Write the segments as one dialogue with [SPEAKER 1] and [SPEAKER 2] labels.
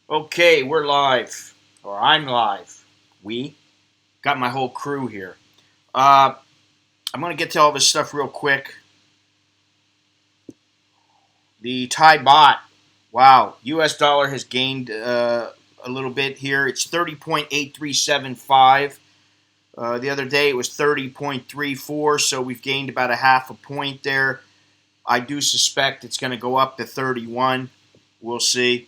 [SPEAKER 1] Okay, we're live. Or I'm live. We got my whole crew here. Uh, I'm going to get to all this stuff real quick. The Thai baht. Wow. US dollar has gained a little bit here. It's 30.8375. The other day it was 30.34, so we've gained about a half a point there. I do suspect it's going to go up to 31. We'll see.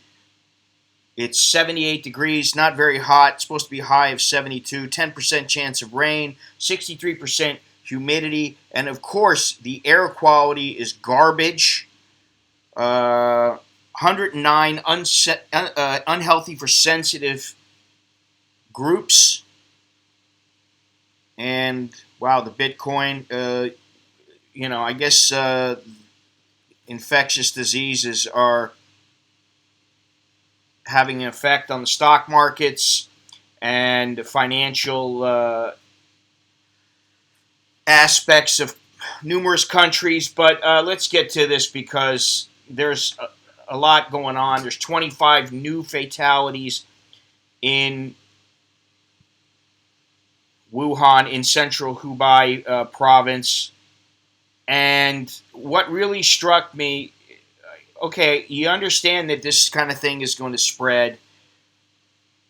[SPEAKER 1] It's 78 degrees, not very hot. It's supposed to be a high of 72, 10% chance of rain, 63% humidity, and of course, the air quality is garbage. 109 unhealthy for sensitive groups. And wow, the Bitcoin, I guess infectious diseases are having an effect on the stock markets and financial aspects of numerous countries. But let's get to this because there's a lot going on. There's 25 new fatalities in Wuhan in central Hubei province. And what really struck me, okay, you understand that this kind of thing is going to spread.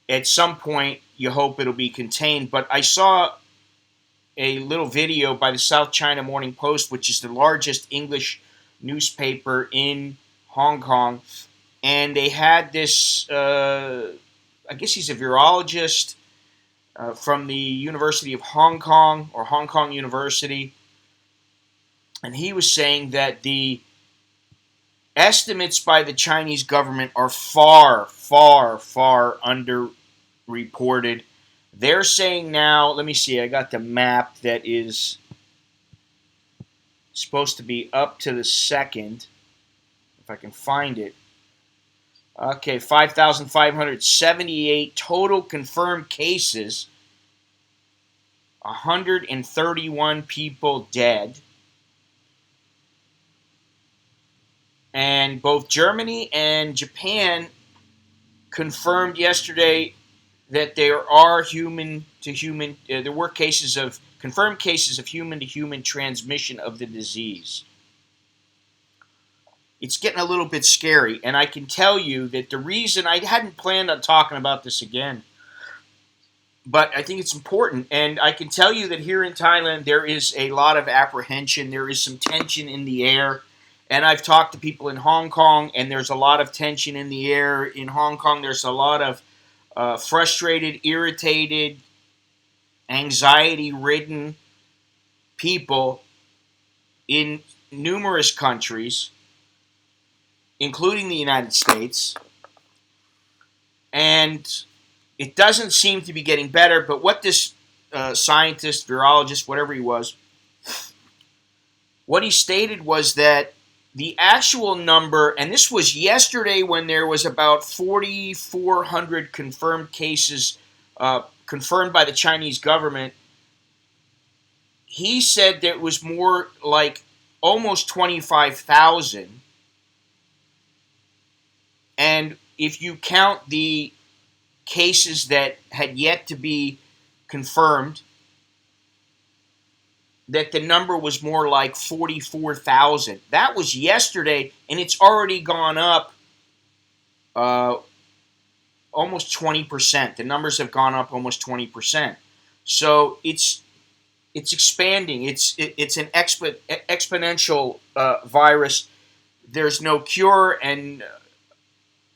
[SPEAKER 1] At some point, you hope it'll be contained. But I saw a little video by the South China Morning Post, which is the largest English newspaper in Hong Kong. And they had this, I guess he's a virologist from the University of Hong Kong or Hong Kong University. And he was saying that the estimates by the Chinese government are far, far, far underreported. They're saying now, let me see, I got the map that is supposed to be up to the second, if I can find it. Okay, 5,578 total confirmed cases, 131 people dead. And both Germany and Japan confirmed yesterday that there are there were confirmed cases of human to human transmission of the disease. It's getting a little bit scary, and I can tell you that the reason I hadn't planned on talking about this again, but I think it's important, and I can tell you that here in Thailand there is a lot of apprehension, there is some tension in the air, and I've talked to people in Hong Kong, and there's a lot of tension in the air in Hong Kong. There's a lot of frustrated, irritated, anxiety-ridden people in numerous countries, including the United States, and it doesn't seem to be getting better. But what this scientist, virologist, whatever he was, what he stated was that the actual number, and this was yesterday when there was about 4,400 confirmed cases confirmed by the Chinese government. He said that it was more like almost 25,000. And if you count the cases that had yet to be confirmed, that the number was more like 44,000. That was yesterday, and it's already gone up almost 20%. The numbers have gone up almost 20%. So it's expanding. It's an exponential virus. There's no cure, and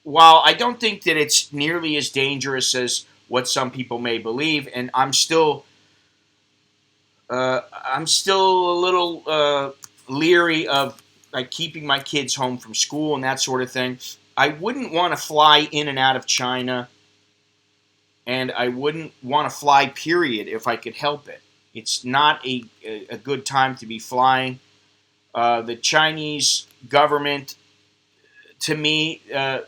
[SPEAKER 1] while I don't think that it's nearly as dangerous as what some people may believe, and I'm still a little leery of like keeping my kids home from school and that sort of thing. I wouldn't want to fly in and out of China, and I wouldn't want to fly, period, if I could help it. It's not a good time to be flying. The Chinese government, to me, I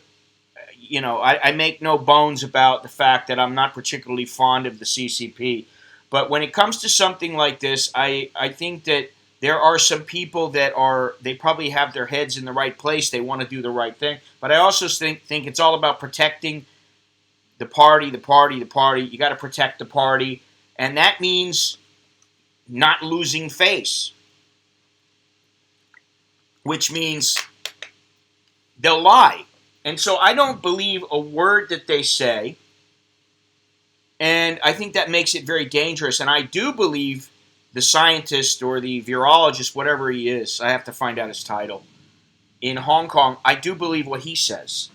[SPEAKER 1] make no bones about the fact that I'm not particularly fond of the CCP. But when it comes to something like this, I think that there are some people that they probably have their heads in the right place. They want to do the right thing. But I also think it's all about protecting the party, the party, the party. You got to protect the party, and that means not losing face, which means they'll lie. And so I don't believe a word that they say, and I think that makes it very dangerous. And I do believe the scientist or the virologist, whatever he is, I have to find out his title, in Hong Kong, I do believe what he says.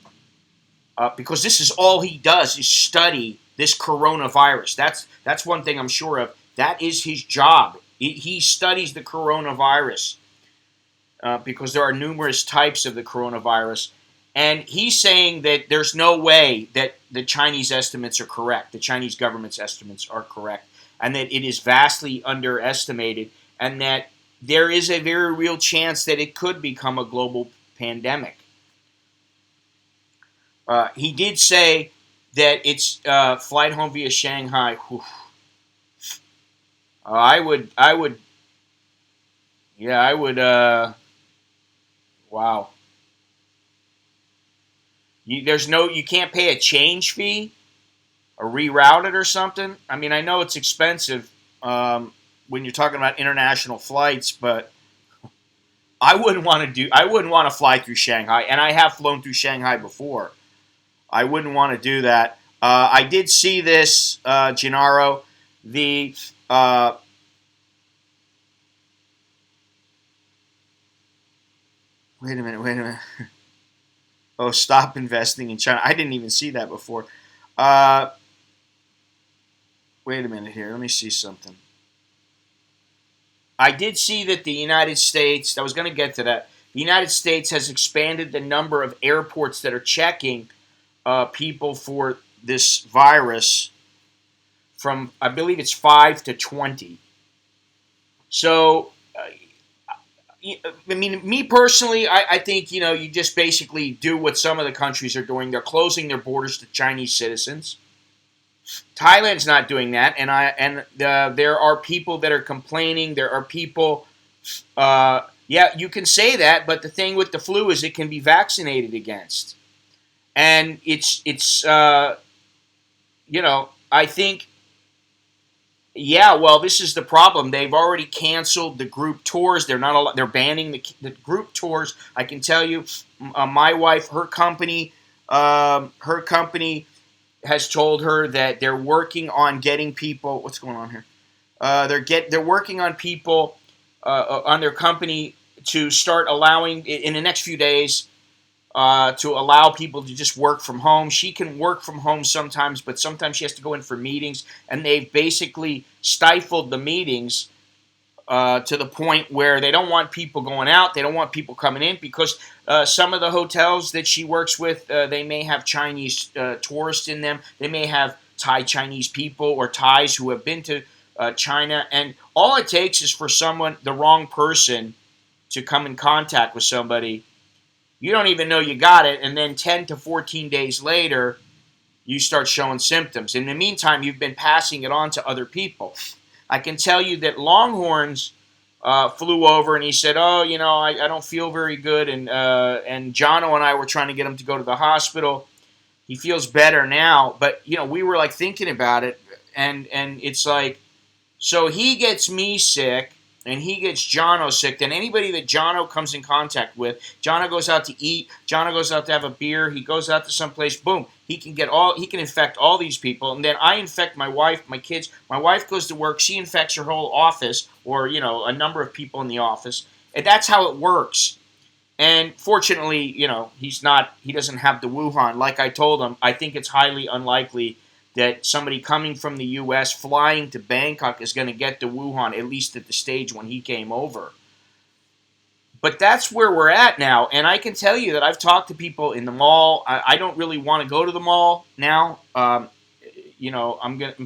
[SPEAKER 1] Because this is all he does is study this coronavirus. That's one thing I'm sure of. That is his job. He studies the coronavirus because there are numerous types of the coronavirus. And he's saying that there's no way that the Chinese estimates are correct, the Chinese government's estimates are correct, and that it is vastly underestimated, and that there is a very real chance that it could become a global pandemic. He did say that it's flight home via Shanghai. I would. Wow. You can't pay a change fee or reroute it or something. I mean, I know it's expensive when you're talking about international flights, but I wouldn't want to fly through Shanghai, and I have flown through Shanghai before. I wouldn't want to do that. I did see this, Gennaro. The wait a minute. Oh, stop investing in China. I didn't even see that before. Uh, Wait a minute here. Let me see something. I did see that the United States, I was going to get to that, the United States has expanded the number of airports that are checking people for this virus from, I believe it's 5 to 20. So, I mean, me personally, I think, you just basically do what some of the countries are doing. They're closing their borders to Chinese citizens. Thailand's not doing that, and there are people that are complaining. There are people, yeah, you can say that, but the thing with the flu is it can be vaccinated against, and I think, yeah, well, this is the problem. They've already canceled the group tours. They're banning the group tours. I can tell you, my wife, her company has told her that they're working on getting people. What's going on here? They're working on people on their company to start allowing in the next few days to allow people to just work from home. She can work from home sometimes, but sometimes she has to go in for meetings, and they've basically stifled the meetings to the point where they don't want people going out. They don't want people coming in because some of the hotels that she works with, they may have Chinese tourists in them. They may have Thai Chinese people or Thais who have been to China. And all it takes is for the wrong person, to come in contact with somebody. You don't even know you got it. And then 10 to 14 days later, you start showing symptoms. In the meantime, you've been passing it on to other people. I can tell you that Longhorns flew over and he said, "Oh, I don't feel very good." And Jono and I were trying to get him to go to the hospital. He feels better now, but we were like thinking about it, and it's like, so he gets me sick, and he gets Jono sick. Then anybody that Jono comes in contact with, Jono goes out to eat, Jono goes out to have a beer, he goes out to someplace, boom, he can infect all these people, and then I infect my wife, my kids. My wife goes to work, she infects her whole office, or a number of people in the office, and that's how it works. And fortunately, he doesn't have the Wuhan. Like I told him, I think it's highly unlikely that somebody coming from the U.S. flying to Bangkok is going to get the Wuhan, at least at the stage when he came over. But that's where we're at now, and I can tell you that I've talked to people in the mall. I don't really want to go to the mall now. I'm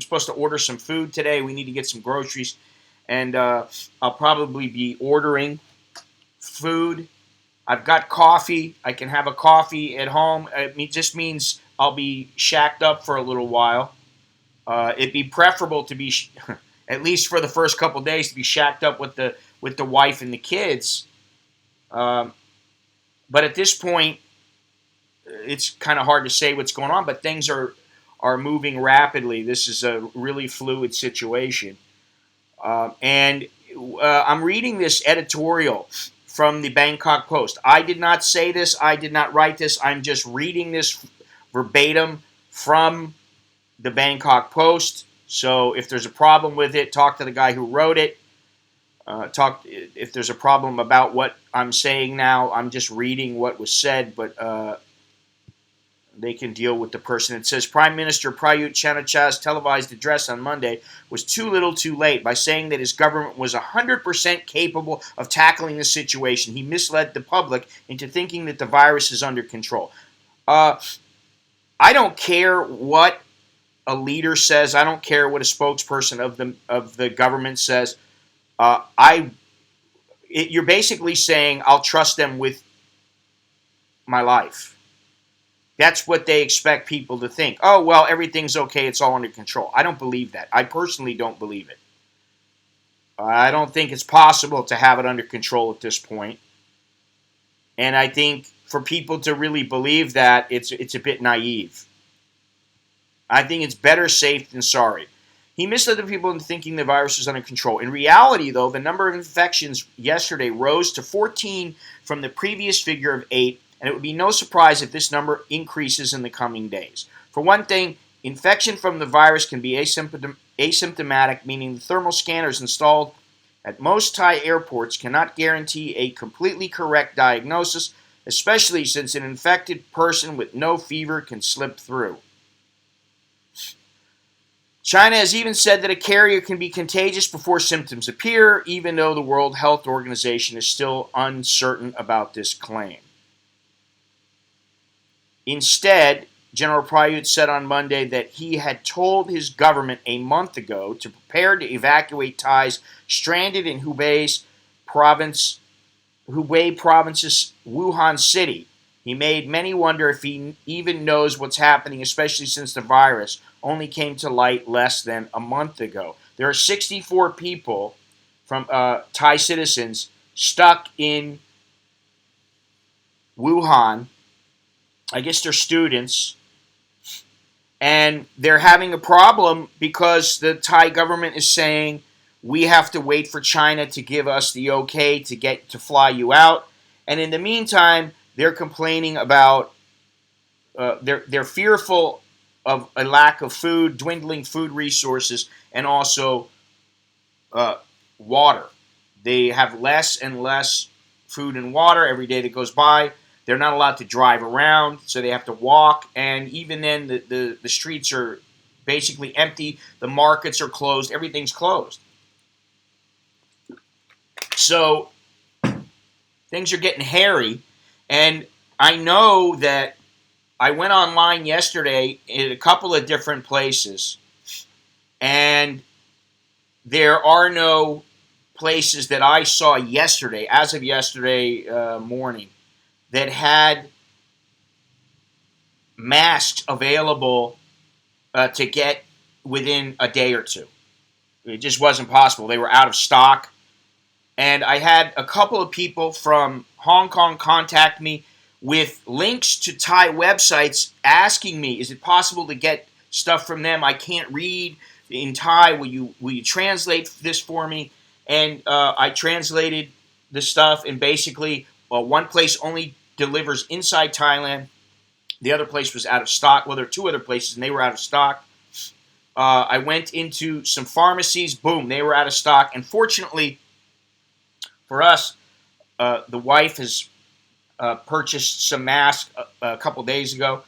[SPEAKER 1] supposed to order some food today. We need to get some groceries, and I'll probably be ordering food. I've got coffee. I can have a coffee at home. It just means I'll be shacked up for a little while. It'd be preferable to be, at least for the first couple of days, to be shacked up with the wife and the kids. But at this point, it's kind of hard to say what's going on. But things are are moving rapidly. This is a really fluid situation. And I'm reading this editorial from the Bangkok Post. I did not say this. I did not write this. I'm just reading this verbatim from the Bangkok Post. So if there's a problem with it, talk to the guy who wrote it. Talk if there's a problem about what I'm saying now. I'm just reading what was said, but they can deal with the person. It says Prime Minister Prayut Chan-o-cha's televised address on Monday was too little too late. By saying that his government was 100% capable of tackling the situation, he misled the public into thinking that the virus is under control. I don't care what a leader says. I don't care what a spokesperson of the government says. You're basically saying I'll trust them with my life. That's what they expect people to think. Oh, well, everything's okay. It's all under control. I don't believe that. I personally don't believe it. I don't think it's possible to have it under control at this point. And I think for people to really believe that, it's a bit naive. I think it's better safe than sorry. He misled the people into thinking the virus was under control. In reality, though, the number of infections yesterday rose to 14 from the previous figure of 8, and it would be no surprise if this number increases in the coming days. For one thing, infection from the virus can be asymptomatic, meaning the thermal scanners installed at most Thai airports cannot guarantee a completely correct diagnosis, especially since an infected person with no fever can slip through. China has even said that a carrier can be contagious before symptoms appear, even though the World Health Organization is still uncertain about this claim. Instead, General Prayut said on Monday that he had told his government a month ago to prepare to evacuate Thais stranded in Hubei province's Wuhan city. He made many wonder if he even knows what's happening, especially since the virus only came to light less than a month ago. There are 64 people from Thai citizens stuck in Wuhan. I guess they're students. And they're having a problem because the Thai government is saying we have to wait for China to give us the okay to fly you out. And in the meantime, they're complaining about they're fearful of a lack of food, dwindling food resources, and also water. They have less and less food and water every day that goes by. They're not allowed to drive around, so they have to walk. And even then, the streets are basically empty. The markets are closed. Everything's closed. So things are getting hairy. And I know that I went online yesterday in a couple of different places, and there are no places that I saw yesterday, as of yesterday morning, that had masks available to get within a day or two. It just wasn't possible. They were out of stock. And I had a couple of people from Hong Kong contact me with links to Thai websites asking me, is it possible to get stuff from them? I can't read in Thai. Will you translate this for me? And I translated the stuff, and basically, one place only delivers inside Thailand. The other place was out of stock. Well, there are two other places, and they were out of stock. I went into some pharmacies. Boom, they were out of stock. And fortunately for us, the wife has purchased some masks a couple days ago.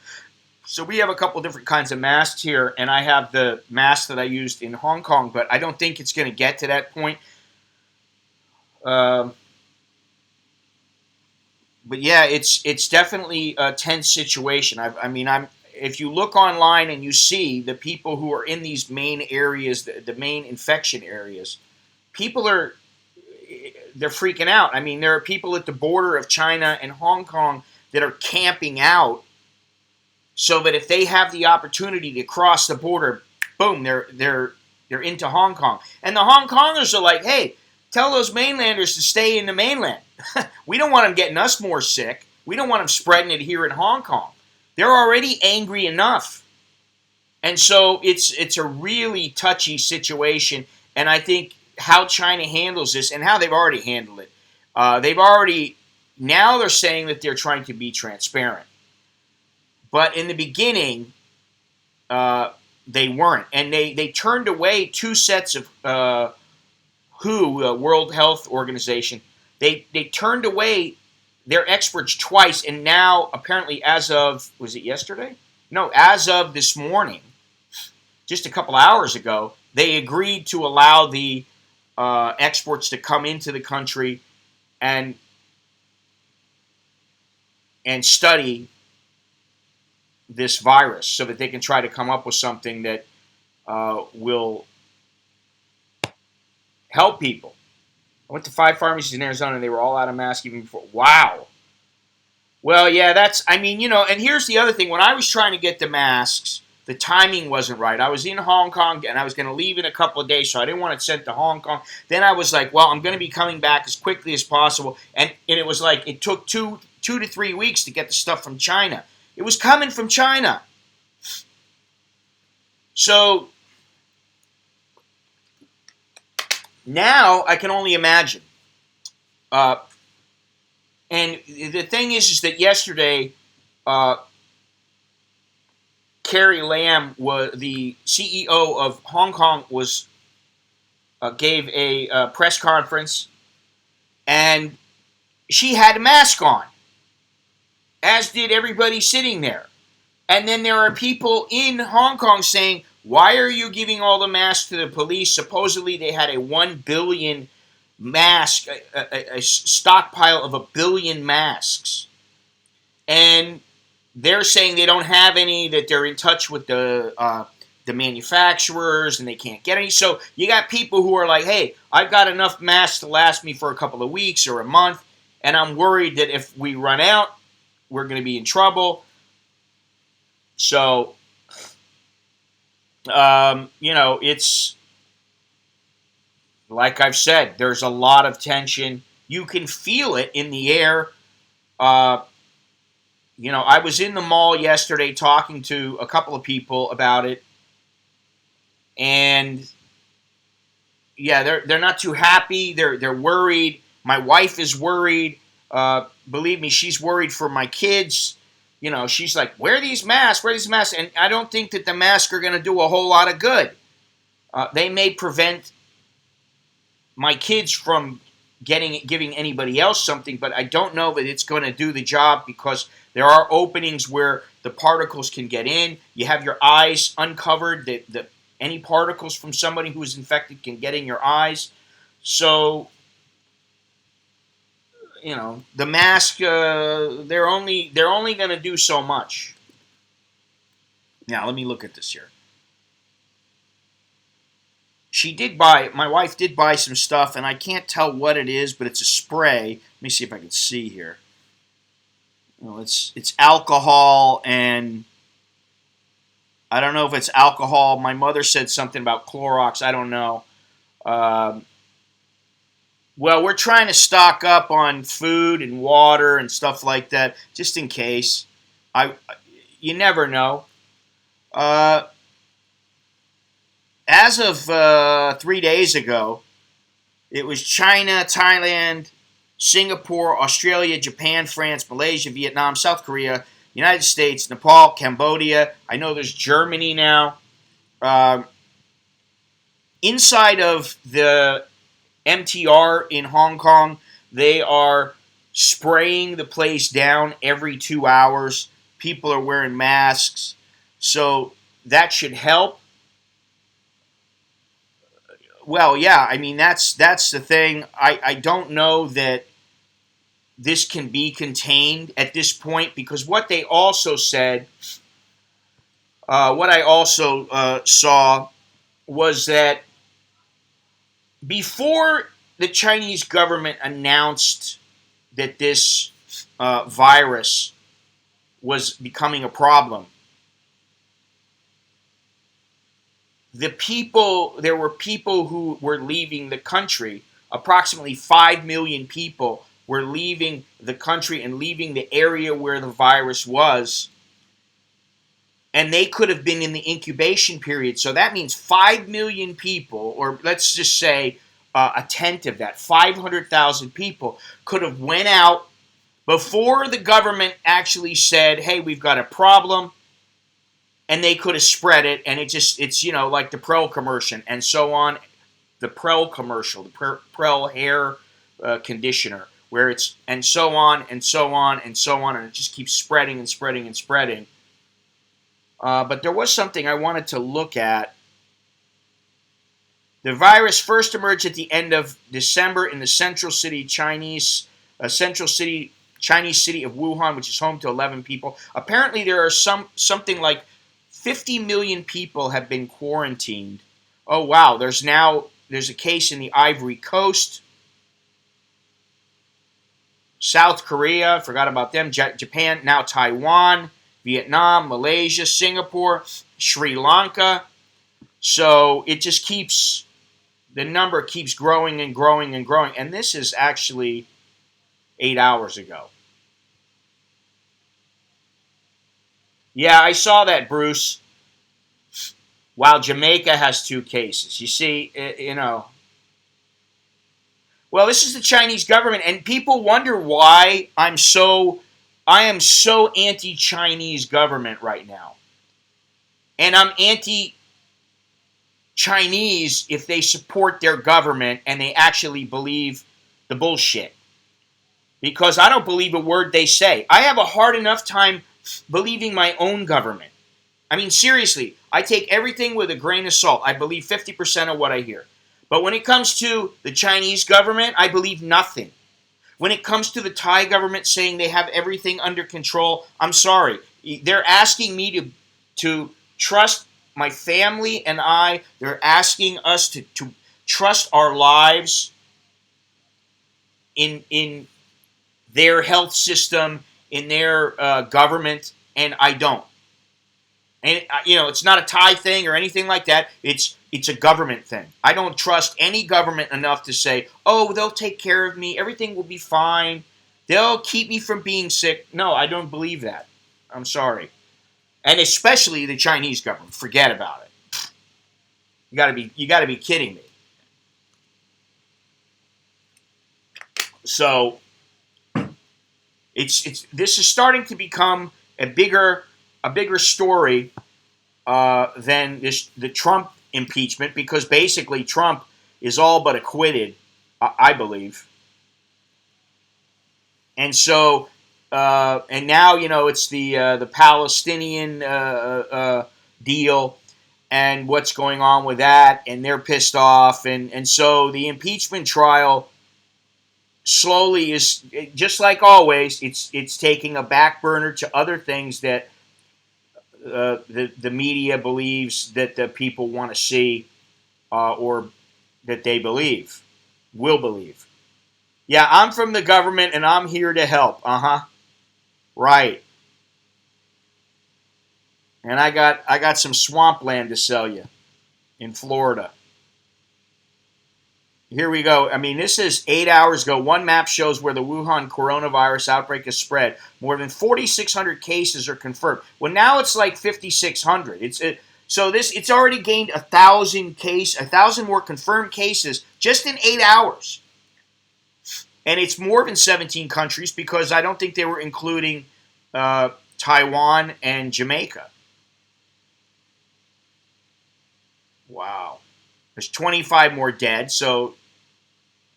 [SPEAKER 1] So we have a couple different kinds of masks here, and I have the mask that I used in Hong Kong, but I don't think it's going to get to that point. But yeah, it's definitely a tense situation. If you look online and you see the people who are in these main areas, the main infection areas, they're freaking out. I mean, there are people at the border of China and Hong Kong that are camping out so that if they have the opportunity to cross the border, boom, they're into Hong Kong. And the Hong Kongers are like, hey, tell those mainlanders to stay in the mainland. We don't want them getting us more sick. We don't want them spreading it here in Hong Kong. They're already angry enough. And so it's a really touchy situation, and I think how China handles this and how they've already handled it. They've already now they're saying that they're trying to be transparent, but in the beginning uh, they weren't, and they turned away two sets of WHO, World Health Organization. They turned away their experts twice, and now apparently, as of was it yesterday? No, as of this morning, just a couple hours ago, they agreed to allow the exports to come into the country and study this virus so that they can try to come up with something that will help people. I went to 5 pharmacies in Arizona and they were all out of masks even before. Wow. Well, yeah, I mean, and here's the other thing. When I was trying to get the masks, the timing wasn't right. I was in Hong Kong and I was going to leave in a couple of days, so I didn't want it sent to Hong Kong. Then I was like, well, I'm going to be coming back as quickly as possible. And it was like it took two to 3 weeks to get the stuff from China. It was coming from China. So now I can only imagine. And the thing is that yesterday, Carrie Lam, was the CEO of Hong Kong, gave a press conference, and she had a mask on, as did everybody sitting there. And then there are people in Hong Kong saying, "Why are you giving all the masks to the police?" Supposedly, they had a 1 billion mask, a stockpile of 1 billion masks, and they're saying they don't have any, that they're in touch with the manufacturers and they can't get any. So you got people who are like, hey, I've got enough masks to last me for a couple of weeks or a month, and I'm worried that if we run out, we're going to be in trouble. So, it's like I've said, there's a lot of tension. You can feel it in the air. I was in the mall yesterday talking to a couple of people about it, and yeah, they're not too happy. They're worried. My wife is worried. Believe me, she's worried for my kids. She's like, "Wear these masks, wear these masks," and I don't think that the masks are going to do a whole lot of good. They may prevent my kids from giving anybody else something, but I don't know that it's going to do the job, because there are openings where the particles can get in. You have your eyes uncovered. Any particles from somebody who is infected can get in your eyes. So, the mask, they're only going to do so much. Now, let me look at this here. My wife did buy some stuff, and I can't tell what it is, but it's a spray. Let me see if I can see here. It's alcohol, and I don't know if it's alcohol. My mother said something about Clorox. I don't know. Well, we're trying to stock up on food and water and stuff like that, just in case. You never know. As of 3 days ago, it was China, Thailand, Singapore, Australia, Japan, France, Malaysia, Vietnam, South Korea, United States, Nepal, Cambodia. I know there's Germany now. Inside of the MTR in Hong Kong, they are spraying the place down every 2 hours. People are wearing masks. So that should help. Well, yeah, I mean, that's the thing. I don't know that this can be contained at this point, because what they also said, what I also saw, was that before the Chinese government announced that this virus was becoming a problem, there were people who were leaving the country. Approximately 5 million people were leaving the country and leaving the area where the virus was. and they could have been in the incubation period. So that means 5 million people, or let's just say a tenth of that, 500,000 people could have went out before the government actually said, hey, we've got a problem, and they could have spread it, and it's like the Prel commercial and so on, the Prel commercial, the Prel hair conditioner, where it's and so on and so on and so on, and it just keeps spreading and spreading and spreading. But there was something I wanted to look at. The virus first emerged at the end of December in the central Chinese city of Wuhan, which is home to 11 people. Apparently, there are something like 50 million people have been quarantined. Oh wow! There's a case in the Ivory Coast, South Korea. Forgot about them. Japan, now Taiwan, Vietnam, Malaysia, Singapore, Sri Lanka. So it just the number keeps growing and growing and growing. And this is actually 8 hours ago. Yeah, I saw that, Bruce. While Jamaica has 2 cases. You see, Well, this is the Chinese government, and people wonder why I am so anti-Chinese government right now. And I'm anti-Chinese if they support their government and they actually believe the bullshit. Because I don't believe a word they say. I have a hard enough time believing my own government. I mean, seriously, I take everything with a grain of salt. I believe 50% of what I hear. But when it comes to the Chinese government, I believe nothing. When it comes to the Thai government saying they have everything under control, I'm sorry. They're asking me to trust my family and I. They're asking us to trust our lives in their health system, in their government, and I don't. And it's not a Thai thing or anything like that. It's a government thing. I don't trust any government enough to say, oh, they'll take care of me. Everything will be fine. They'll keep me from being sick. No, I don't believe that. I'm sorry. And especially the Chinese government. Forget about it. You gotta be kidding me. So this is starting to become a bigger story than the Trump impeachment, because basically Trump is all but acquitted, I believe. And so, and now it's the Palestinian deal and what's going on with that, and they're pissed off, and so the impeachment trial slowly is, just like always, it's taking a back burner to other things that the media believes that the people want to see, or that they will believe. Yeah, I'm from the government and I'm here to help. Right. And I got some swampland to sell you in Florida. Here we go. I mean, this is 8 hours ago. One map shows where the Wuhan coronavirus outbreak has spread. More than 4,600 cases are confirmed. Well, now it's like 5,600. It's already gained 1,000 more confirmed cases just in 8 hours. And it's more than 17 countries, because I don't think they were including Taiwan and Jamaica. Wow. There's 25 more dead. So,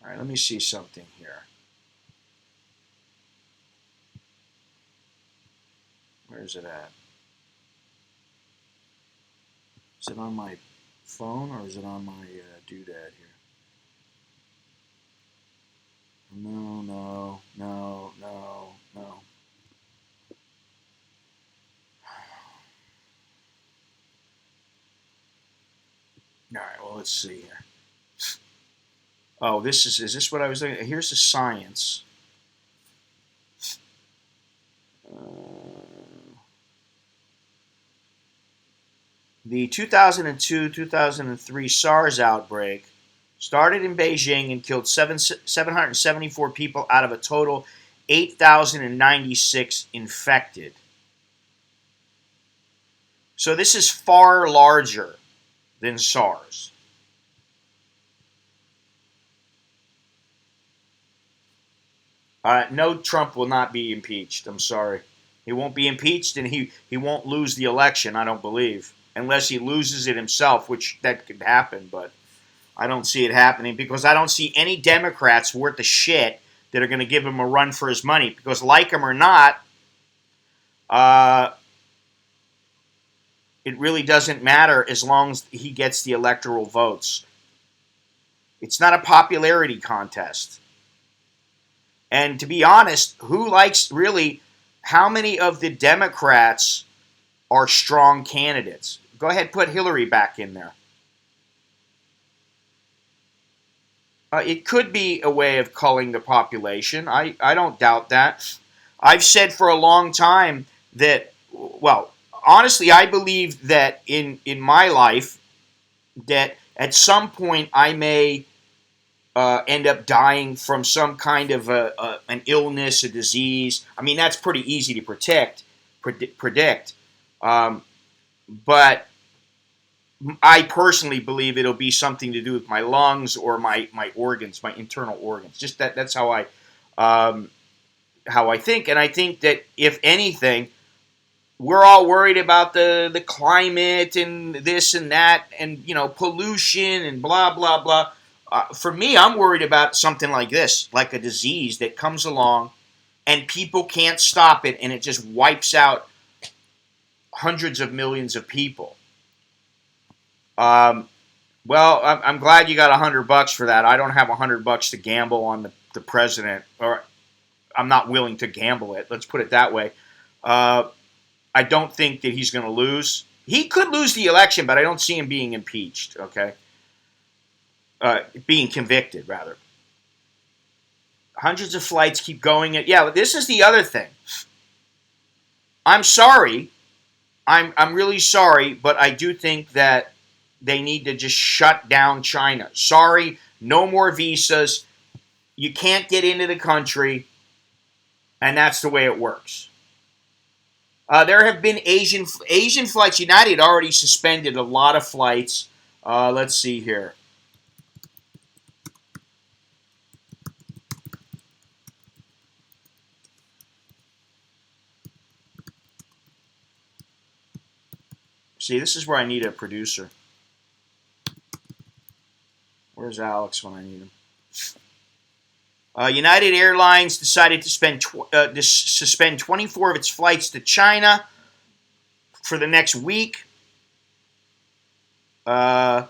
[SPEAKER 1] all right, let me see something here. Where's it at? Is it on my phone or is it on my doodad here? No. All right, well, let's see here. Oh, is this what I was looking at? Here's the science. The 2002-2003 SARS outbreak started in Beijing and killed 774 people out of a total 8,096 infected. So this is far larger than SARS. No, Trump will not be impeached. I'm sorry. He won't be impeached, and he won't lose the election, I don't believe. Unless he loses it himself, which that could happen, but I don't see it happening because I don't see any Democrats worth the shit that are going to give him a run for his money. Because like him or not, uh, it really doesn't matter as long as he gets the electoral votes. It's not a popularity contest. And to be honest, who likes really, how many of the Democrats are strong candidates? Go ahead, put Hillary back in there. It could be a way of culling the population. I don't doubt that. I've said for a long time that, well, honestly, I believe that in my life that at some point I may end up dying from some kind of an illness, a disease. I mean, that's pretty easy to predict. But I personally believe it'll be something to do with my lungs or my organs, my internal organs. Just that's how I think. And I think that if anything, we're all worried about the climate and this and that and pollution and blah blah blah. For me, I'm worried about something like this, like a disease that comes along and people can't stop it and it just wipes out hundreds of millions of people. Well, I'm glad you got $100 for that. I don't have $100 to gamble on the president, or I'm not willing to gamble it. Let's put it that way. I don't think that he's going to lose. He could lose the election, but I don't see him being impeached. Okay, being convicted rather. Hundreds of flights keep going. Yeah, this is the other thing. I'm sorry. I'm really sorry, but I do think that they need to just shut down China. Sorry, no more visas. You can't get into the country, and that's the way it works. There have been Asian flights. United already suspended a lot of flights. Let's see here. See, this is where I need a producer. Where's Alex when I need him? United Airlines decided to suspend 24 of its flights to China for the next week. Delta,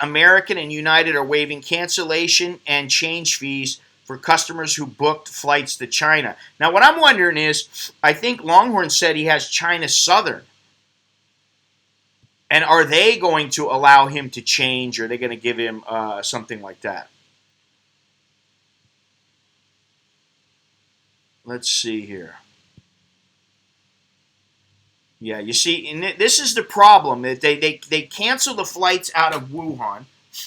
[SPEAKER 1] American, and United are waiving cancellation and change fees for customers who booked flights to China. Now, what I'm wondering is, I think Longhorn said he has China Southern. And are they going to allow him to change, or are they going to give him something like that? Let's see here. Yeah, you see, and this is the problem. That they cancel the flights out of Wuhan.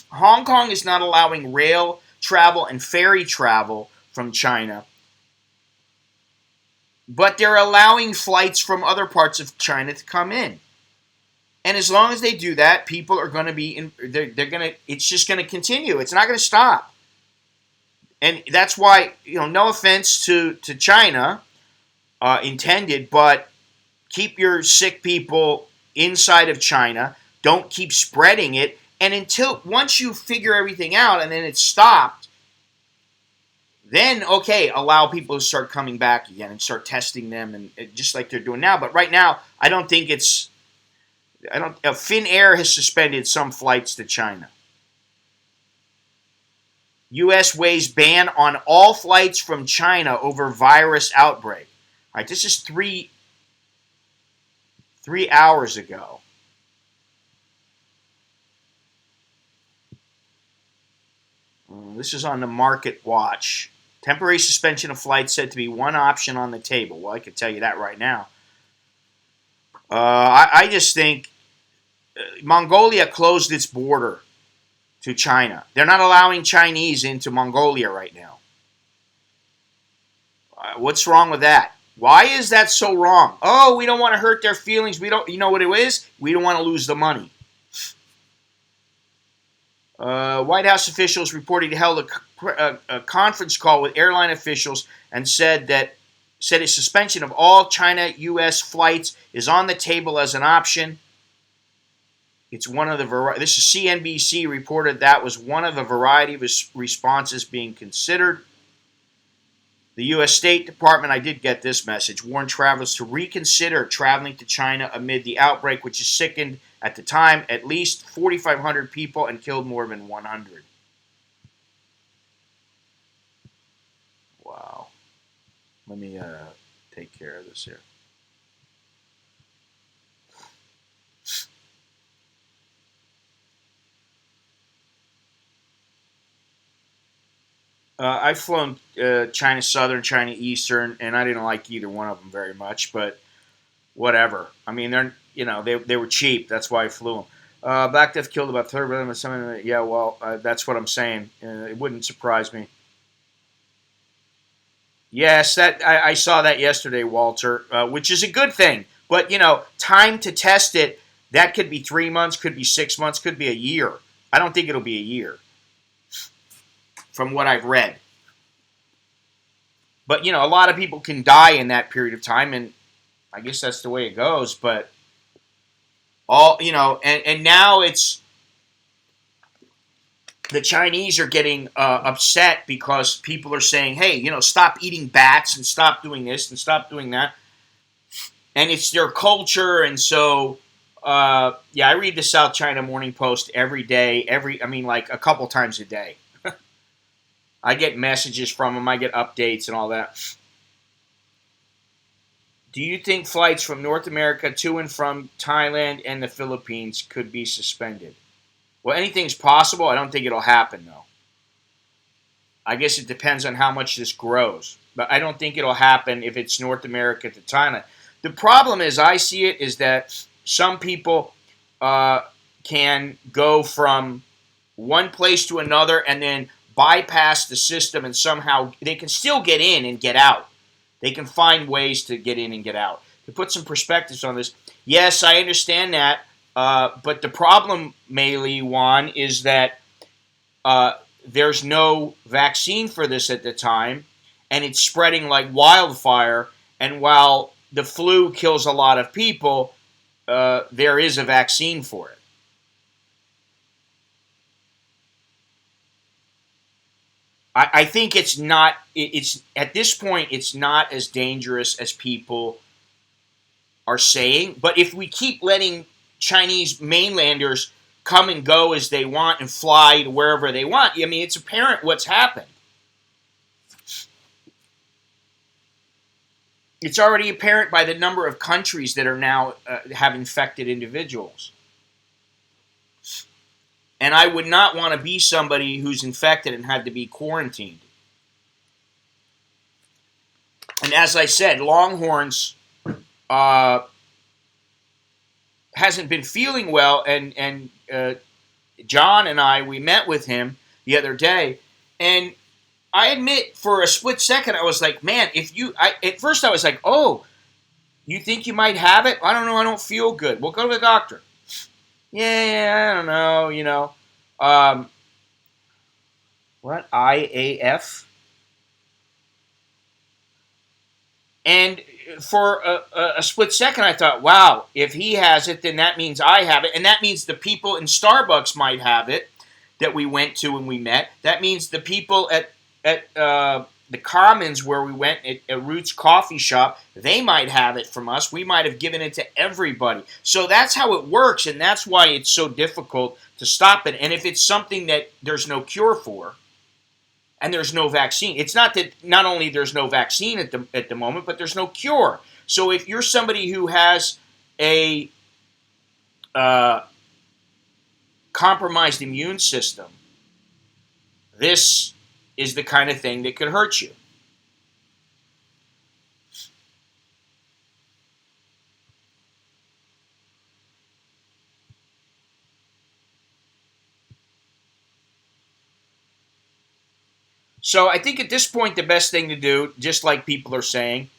[SPEAKER 1] Hong Kong is not allowing rail travel and ferry travel from China. But they're allowing flights from other parts of China to come in. And as long as they do that, people are going to be they're going to, it's just going to continue. It's not going to stop. And that's why, no offense to China intended, but keep your sick people inside of China. Don't keep spreading it. And once you figure everything out and then it's stopped, then, okay, allow people to start coming back again and start testing them, and just like they're doing now. But right now, I don't think Finnair has suspended some flights to China. U.S. weighs ban on all flights from China over virus outbreak. All right, this is three hours ago. This is on the Market Watch. Temporary suspension of flights said to be one option on the table. Well, I could tell you that right now. I just think Mongolia closed its border to China. They're not allowing Chinese into Mongolia right now. What's wrong with that? Why is that so wrong? Oh, we don't want to hurt their feelings. We don't. You know what it is? We don't want to lose the money. White House officials reported held a conference call with airline officials and said a suspension of all China-U.S. flights is on the table as an option. It's one of the this is CNBC reported that was one of a variety of responses being considered. The U.S. State Department, I did get this message, warned travelers to reconsider traveling to China amid the outbreak, which has sickened, at the time, at least 4,500 people and killed more than 100. Wow. Let me take care of this here. I've flown China Southern, China Eastern, and I didn't like either one of them very much, but whatever. I mean, they were cheap. That's why I flew them. Black Death killed about 30 of them. Something. Yeah, well, that's what I'm saying. It wouldn't surprise me. Yes, that I saw that yesterday, Walter, which is a good thing. But time to test it. That could be 3 months, could be 6 months, could be a year. I don't think it'll be a year, from what I've read. But a lot of people can die in that period of time, and I guess that's the way it goes. But and now it's the Chinese are getting upset because people are saying, hey, stop eating bats and stop doing this and stop doing that. And it's their culture. And so, I read the South China Morning Post every day, like a couple times a day. I get messages from them. I get updates and all that. Do you think flights from North America to and from Thailand and the Philippines could be suspended? Well, anything's possible. I don't think it'll happen, though. I guess it depends on how much this grows. But I don't think it'll happen if it's North America to China. The problem, as I see it, is that some people can go from one place to another and then bypass the system, and somehow they can still get in and get out. They can find ways to get in and get out. To put some perspectives on this, yes, I understand that. But the problem, Mei Li Wan, is that there's no vaccine for this at the time, and it's spreading like wildfire. And while the flu kills a lot of people, there is a vaccine for it. I think it's not. It's at this point, it's not as dangerous as people are saying. But if we keep letting Chinese mainlanders come and go as they want and fly to wherever they want, I mean, it's apparent what's happened. It's already apparent by the number of countries that are now have infected individuals. And I would not want to be somebody who's infected and had to be quarantined. And as I said, Longhorns hasn't been feeling well, and John and we met with him the other day, and I admit for a split second I was like, man, at first I was like, oh, you think you might have it? I don't know, I don't feel good. Well, go to the doctor. Yeah, I don't know, what, IAF? And for a split second, I thought, wow, if he has it, then that means I have it. And that means the people in Starbucks might have it that we went to and we met. That means the people at the Commons where we went at Roots Coffee Shop, they might have it from us. We might have given it to everybody. So that's how it works, and that's why it's so difficult to stop it. And if it's something that there's no cure for, and there's no vaccine. It's not that not only there's no vaccine at the moment, but there's no cure. So if you're somebody who has a compromised immune system, this is the kind of thing that could hurt you. So I think at this point, the best thing to do, just like people are saying,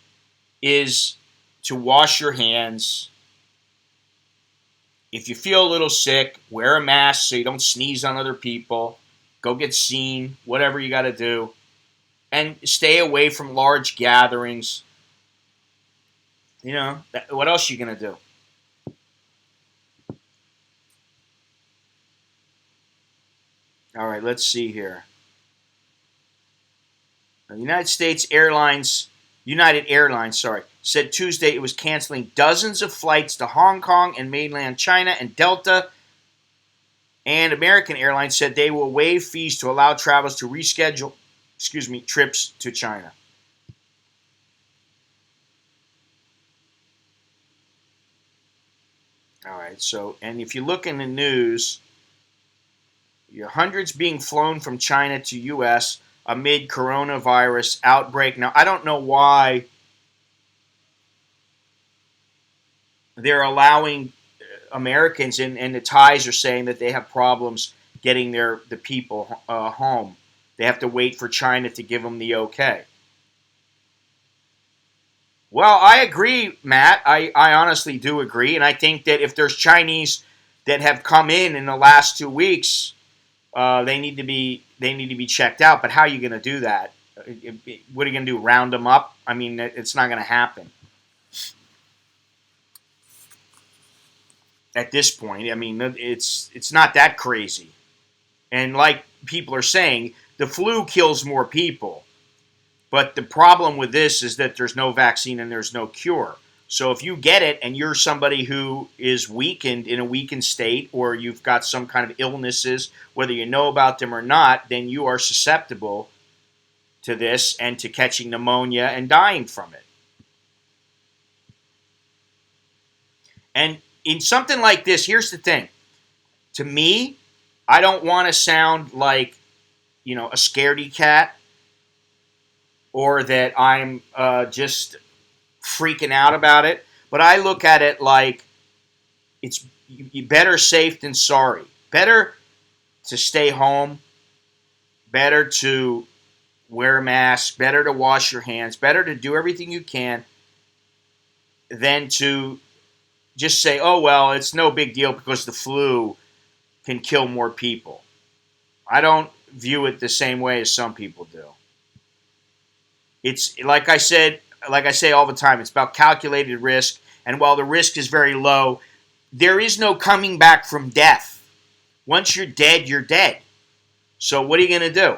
[SPEAKER 1] is to wash your hands. If you feel a little sick, wear a mask so you don't sneeze on other people. Go get seen, whatever you got to do. And stay away from large gatherings. What else are you going to do? All right, let's see here. United Airlines, said Tuesday it was canceling dozens of flights to Hong Kong and mainland China, and Delta and American Airlines said they will waive fees to allow travelers to reschedule, trips to China. All right, and if you look in the news, your hundreds being flown from China to U.S. amid coronavirus outbreak. Now, I don't know why they're allowing Americans, and the Thais are saying that they have problems getting the people home. They have to wait for China to give them the okay. Well, I agree, Matt. I honestly do agree, and I think that if there's Chinese that have come in the last 2 weeks, they need to be checked out. But how are you going to do that? What are you going to do? Round them up? I mean, it's not going to happen at this point. I mean, it's not that crazy. And like people are saying, the flu kills more people. But the problem with this is that there's no vaccine and there's no cure. So if you get it and you're somebody who is weakened, in a weakened state, or you've got some kind of illnesses, whether you know about them or not, then you are susceptible to this and to catching pneumonia and dying from it. And in something like this, here's the thing. To me, I don't want to sound like, a scaredy cat, or that I'm just freaking out about it. But I look at it like it's better safe than sorry. Better to stay home. Better to wear a mask. Better to wash your hands. Better to do everything you can than to just say, oh, well, it's no big deal because the flu can kill more people. I don't view it the same way as some people do. It's like I say all the time, it's about calculated risk. And while the risk is very low, there is no coming back from death. Once you're dead, you're dead. So what are you going to do?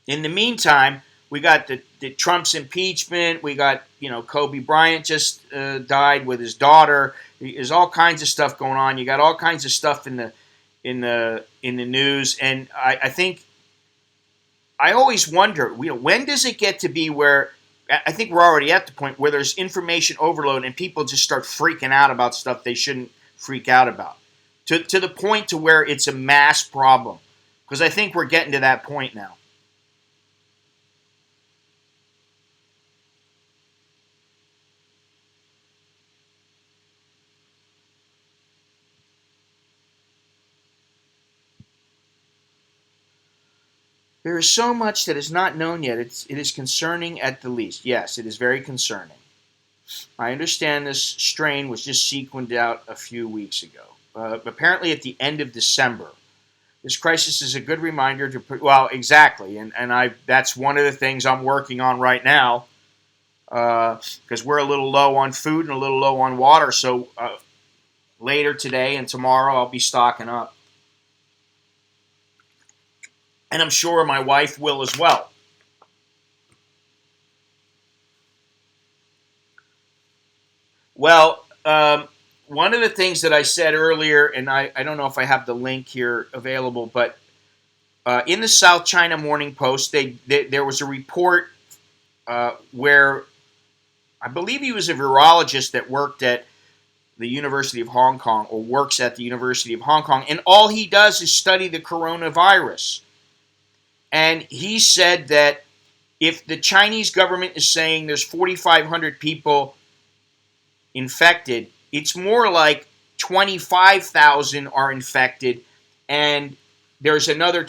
[SPEAKER 1] In the meantime, we got the Trump's impeachment. We got, Kobe Bryant just died with his daughter. There's all kinds of stuff going on. You got all kinds of stuff in the news, and I think I always wonder, when does it get to be where I think we're already at the point where there's information overload and people just start freaking out about stuff they shouldn't freak out about, to the point to where it's a mass problem, because I think we're getting to that point now. There is so much that is not known yet. It is concerning at the least. Yes, it is very concerning. I understand this strain was just sequenced out a few weeks ago. Apparently at the end of December. This crisis is a good reminder well, exactly. And that's one of the things I'm working on right now, because we're a little low on food and a little low on water. So later today and tomorrow I'll be stocking up. And I'm sure my wife will as well. Well, one of the things that I said earlier, and I don't know if I have the link here available, but in the South China Morning Post, there was a report where I believe he was a virologist that worked at the University of Hong Kong, or works at the University of Hong Kong, and all he does is study the coronavirus. And he said that if the Chinese government is saying there's 4,500 people infected, it's more like 25,000 are infected, and there's another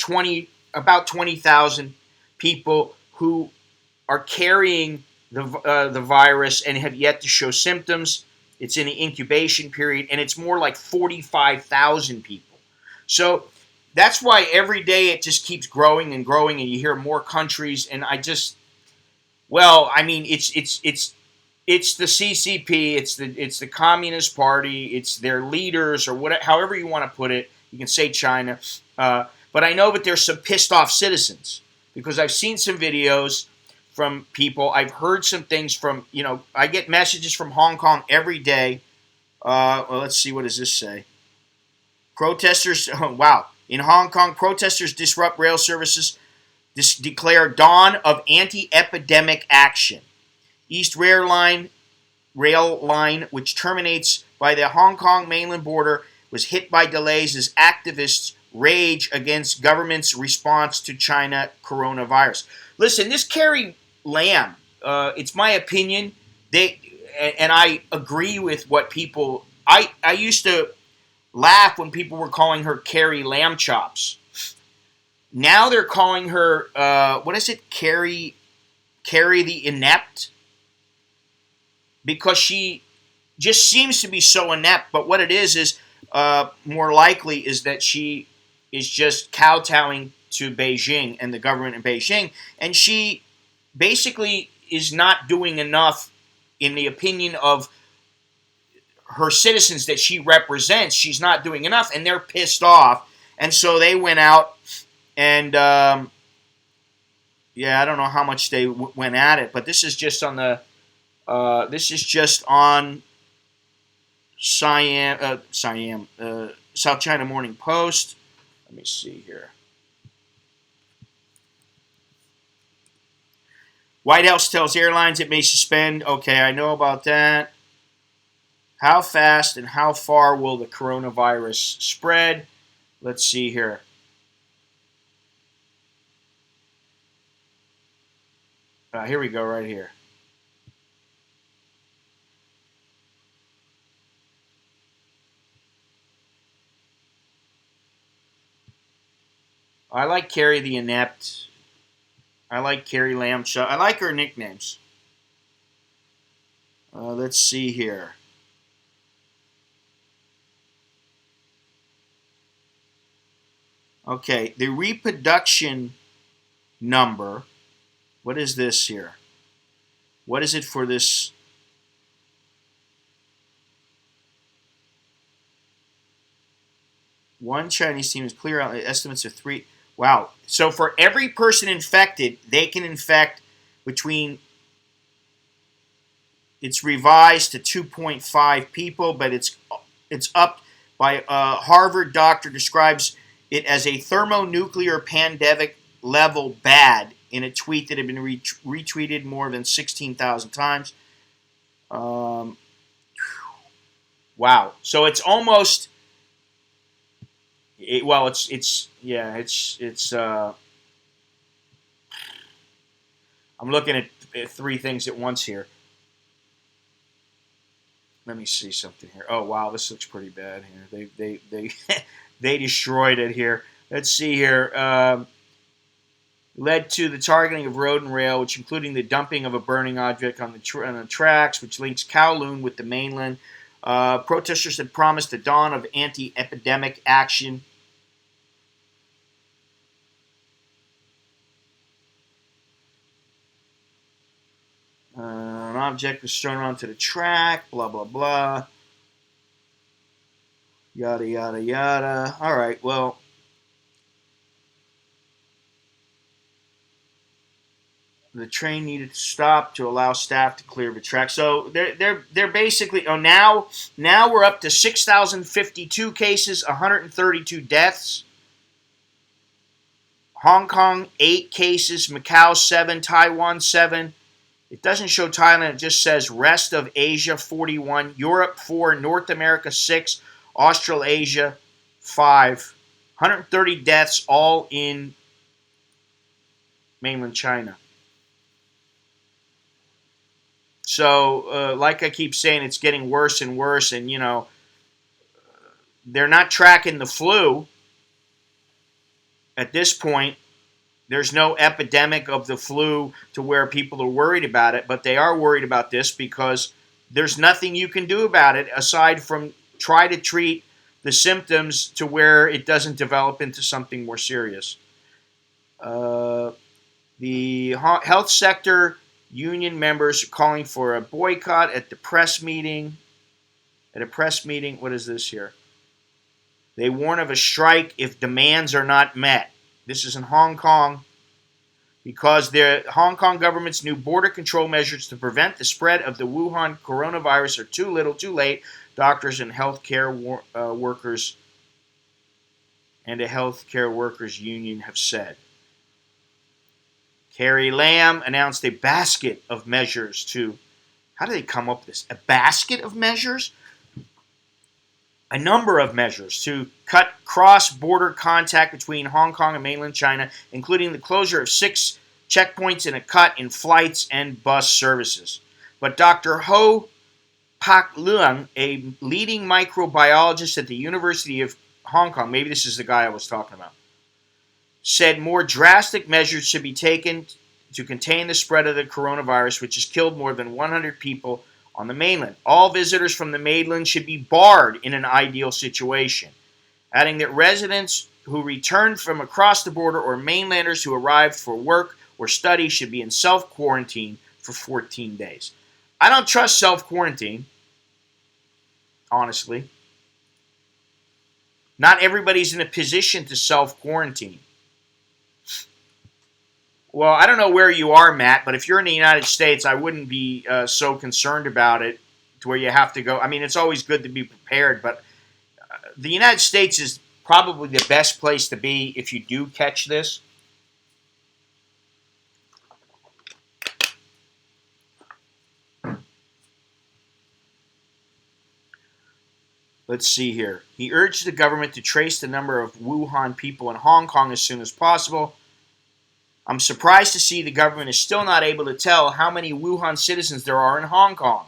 [SPEAKER 1] about 20,000 people who are carrying the virus and have yet to show symptoms. It's in the incubation period, and it's more like 45,000 people. So that's why every day it just keeps growing and growing, and you hear more countries. And I mean, it's the CCP, it's the Communist Party, it's their leaders, or whatever, however you want to put it. You can say China, but I know that there's some pissed off citizens because I've seen some videos from people. I've heard some things from, I get messages from Hong Kong every day. Well, let's see, what does this say? Protesters, wow. In Hong Kong, protesters disrupt rail services, declare dawn of anti-epidemic action. East Rail Line, which terminates by the Hong Kong mainland border, was hit by delays as activists rage against government's response to China coronavirus. Listen, this Carrie Lam, it's my opinion. And I agree with what people. I used to laugh when people were calling her Carrie Lamb Chops. Now they're calling her what is it? Carrie the Inept, because she just seems to be so inept. But what it is more likely is that she is just kowtowing to Beijing and the government in Beijing, and she basically is not doing enough in the opinion of her citizens that she represents. She's not doing enough, and they're pissed off, and so they went out and I don't know how much they went at it, but this is just on the South China Morning Post. Let me see here. White House tells airlines it may suspend. Okay, I know about that. How fast and how far will the coronavirus spread? Let's see here. Here we go, right here. I like Carrie the Inept. I like Carrie Lamb. I like her nicknames. Let's see here. Okay, the reproduction number. What is this here? What is it for this? One Chinese team is clear on estimates of 3. Wow. So for every person infected, they can infect between, it's revised to 2.5 people, but it's up by Harvard doctor describes it as a thermonuclear pandemic level bad in a tweet that had been retweeted more than 16,000 times. Wow. So it's almost, I'm looking at 3 things at once here. Let me see something here. Oh wow, this looks pretty bad here. They they destroyed it here. Let's see here. Led to the targeting of road and rail, which including the dumping of a burning object on the tracks, which links Kowloon with the mainland. Protesters had promised the dawn of anti-epidemic action. An object was thrown onto the track, blah, blah, blah. Yada, yada, yada. All right, well. The train needed to stop to allow staff to clear the track. So they're basically, now we're up to 6,052 cases, 132 deaths. Hong Kong, 8 cases, Macau, 7, Taiwan, 7. It doesn't show Thailand, it just says rest of Asia, 41, Europe, 4, North America, 6, Australasia, 5. 130 deaths, all in mainland China. So, like I keep saying, it's getting worse and worse, and, They're not tracking the flu at this point. There's no epidemic of the flu to where people are worried about it, but they are worried about this because there's nothing you can do about it aside from try to treat the symptoms to where it doesn't develop into something more serious. Uh, the health sector union members are calling for a boycott at the press meeting. At a press meeting, what is this here? They warn of a strike if demands are not met. This is in Hong Kong because the Hong Kong government's new border control measures to prevent the spread of the Wuhan coronavirus are too little, too late. Doctors and healthcare workers and the healthcare workers union have said. Carrie Lam announced a basket of measures to. How do they come up with this? A basket of measures? A number of measures to cut cross-border contact between Hong Kong and mainland China, including the closure of 6 checkpoints and a cut in flights and bus services. But Dr. Ho Pak Leung, a leading microbiologist at the University of Hong Kong, maybe this is the guy I was talking about, said more drastic measures should be taken to contain the spread of the coronavirus, which has killed more than 100 people on the mainland. All visitors from the mainland should be barred in an ideal situation, adding that residents who return from across the border or mainlanders who arrived for work or study should be in self-quarantine for 14 days. I don't trust self-quarantine, honestly. Not everybody's in a position to self-quarantine. Well, I don't know where you are, Matt, but if you're in the United States, I wouldn't be so concerned about it to where you have to go. I mean, it's always good to be prepared, but the United States is probably the best place to be if you do catch this. Let's see here. He urged the government to trace the number of Wuhan people in Hong Kong as soon as possible. I'm surprised to see the government is still not able to tell how many Wuhan citizens there are in Hong Kong.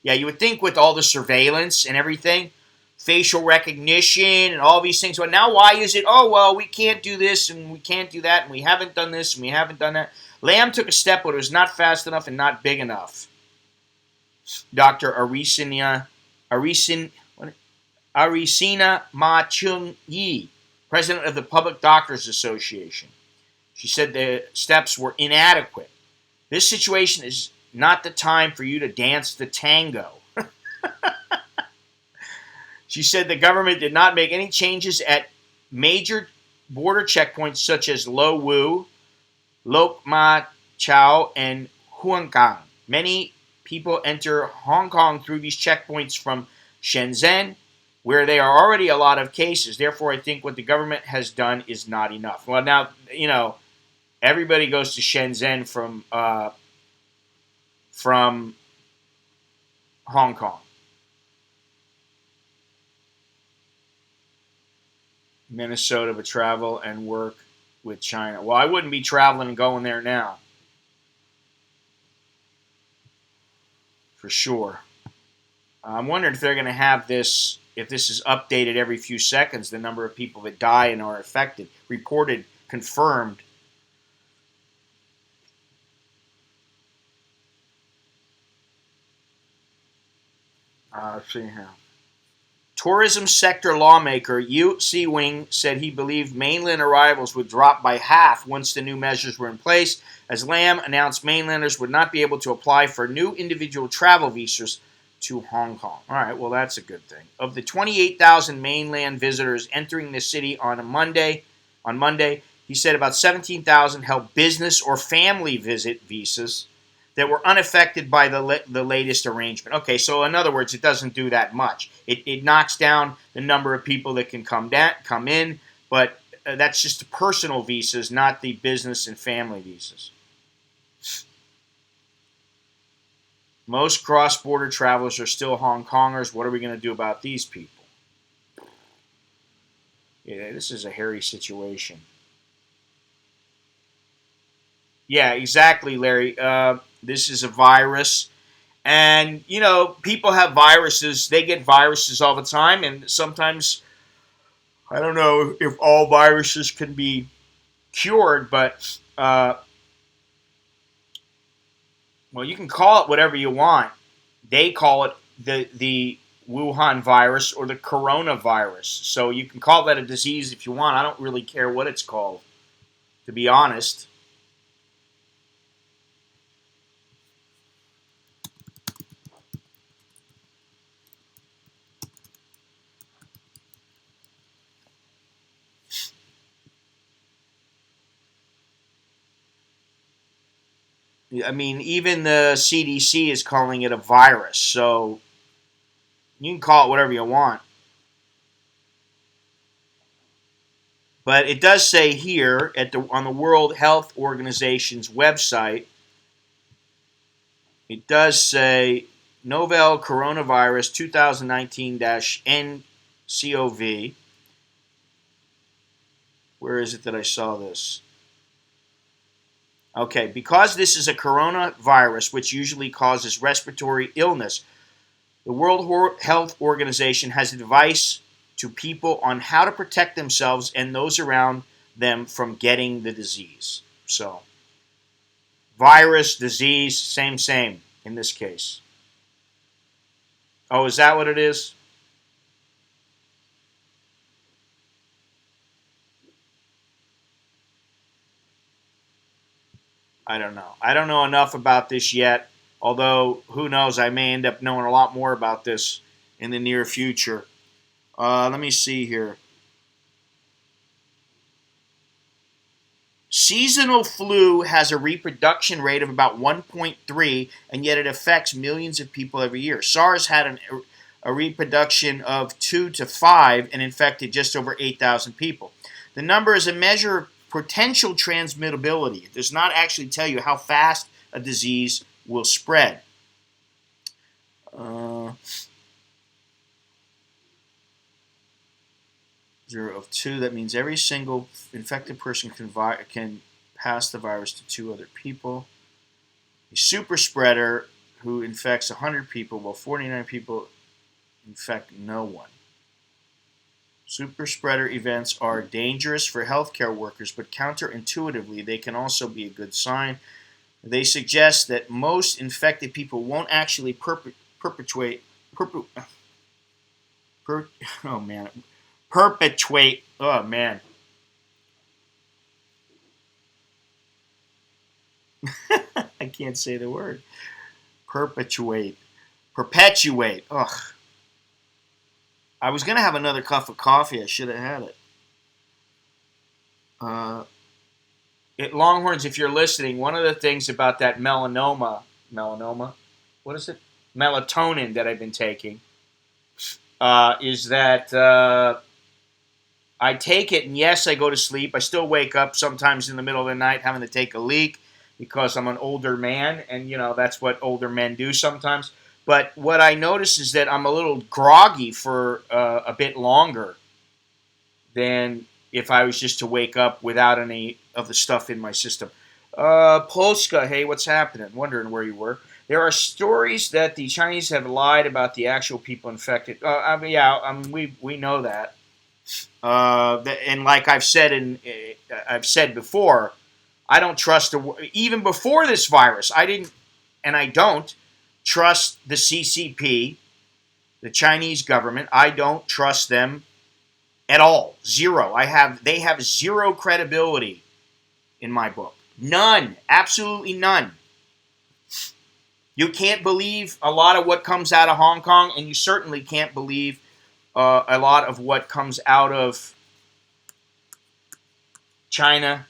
[SPEAKER 1] Yeah, you would think with all the surveillance and everything, facial recognition and all these things, well, now why is it, oh, well, we can't do this and we can't do that and we haven't done this and we haven't done that. Lam took a step, but it was not fast enough and not big enough. Dr. Arisina Ma Chung-yi, president of the Public Doctors Association. She said the steps were inadequate. This situation is not the time for you to dance the tango. She said the government did not make any changes at major border checkpoints such as Lo Wu, Lok Ma Chau, and Huanggang. Many people enter Hong Kong through these checkpoints from Shenzhen, where there are already a lot of cases. Therefore, I think what the government has done is not enough. Well, now, everybody goes to Shenzhen from Hong Kong. Minnesota would travel and work with China. Well, I wouldn't be traveling and going there now. For sure. I'm wondering if they're going to have this, if this is updated every few seconds, the number of people that die and are affected, reported, confirmed. Let's see here. Tourism sector lawmaker Yu Si-wing said he believed mainland arrivals would drop by half once the new measures were in place, as Lam announced mainlanders would not be able to apply for new individual travel visas to Hong Kong. All right, well, that's a good thing. Of the 28,000 mainland visitors entering the city on Monday, he said about 17,000 held business or family visit visas that were unaffected by the latest arrangement. Okay, so in other words, it doesn't do that much. It knocks down the number of people that can come in, but that's just the personal visas, not the business and family visas. Most cross-border travelers are still Hong Kongers. What are we going to do about these people? Yeah, this is a hairy situation. Yeah, exactly, Larry. This is a virus. And, people have viruses. They get viruses all the time. And sometimes I don't know if all viruses can be cured, but well, you can call it whatever you want. They call it the Wuhan virus or the coronavirus. So you can call that a disease if you want. I don't really care what it's called, to be honest. I mean, even the CDC is calling it a virus, so you can call it whatever you want. But it does say here on the World Health Organization's website, it does say novel coronavirus 2019-nCoV. Where is it that I saw this? Okay, because this is a coronavirus which usually causes respiratory illness, the World Health Organization has advice to people on how to protect themselves and those around them from getting the disease. So, virus, disease, same in this case. Oh, is that what it is? I don't know. I don't know enough about this yet, although who knows, I may end up knowing a lot more about this in the near future. Let me see here. Seasonal flu has a reproduction rate of about 1.3, and yet it affects millions of people every year. SARS had a reproduction of 2 to 5 and infected just over 8,000 people. The number is a measure of potential transmittability. It does not actually tell you how fast a disease will spread. 0 of 2, that means every single infected person can pass the virus to 2 other people. A super spreader who infects 100 people while 49 people infect no one. Super spreader events are dangerous for healthcare workers, but counterintuitively, they can also be a good sign. They suggest that most infected people won't actually perpetuate. Oh man, perpetuate. Oh man, I can't say the word. Perpetuate. Ugh. I was gonna have another cup of coffee. I should have had it. Uh, Longhorns, if you're listening, one of the things about that melanoma, what is it? Melatonin that I've been taking, is that I take it, and yes, I go to sleep. I still wake up sometimes in the middle of the night having to take a leak because I'm an older man, and that's what older men do sometimes. But what I notice is that I'm a little groggy for a bit longer than if I was just to wake up without any of the stuff in my system. Polska, hey, what's happening? Wondering where you were. There are stories that the Chinese have lied about the actual people infected. We know that. And like I've said before, I don't trust even before this virus. I didn't, and I don't trust the CCP, the Chinese government. I don't trust them at all. Zero. They have zero credibility in my book. None. Absolutely none. You can't believe a lot of what comes out of Hong Kong, and you certainly can't believe a lot of what comes out of China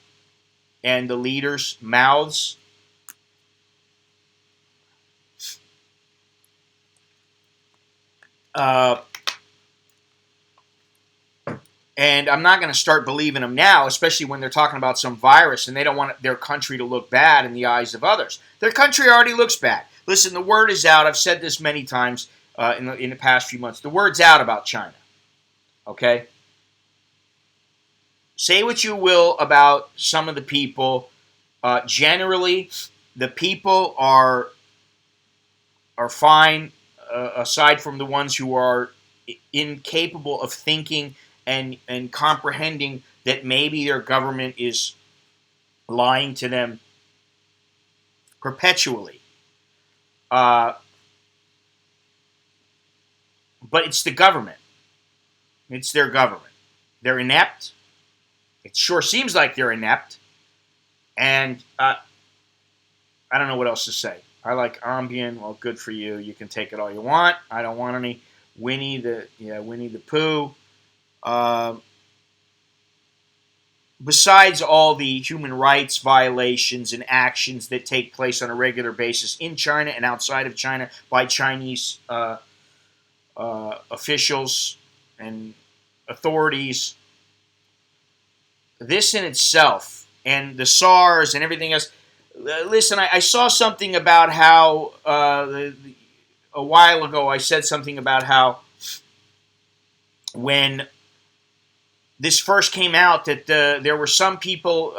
[SPEAKER 1] and the leaders' mouths. Uh, and I'm not going to start believing them now, especially when they're talking about some virus and they don't want their country to look bad in the eyes of others. Their country already looks bad. Listen, the word is out. I've said this many times in the past few months. The word's out about China. Okay? Say what you will about some of the people. Generally, the people are fine, aside from the ones who are incapable of thinking and comprehending that maybe their government is lying to them perpetually. Uh, but it's the government. It's their government. They're inept. It sure seems like they're inept. And I don't know what else to say. I like Ambien. Well, good for you. You can take it all you want. I don't want any. Winnie the Pooh. Uh, Besides all the human rights violations and actions that take place on a regular basis in China and outside of China by Chinese officials and authorities, this in itself, and the SARS and everything else. Listen, I saw something about how a while ago I said something about how when this first came out that there were some people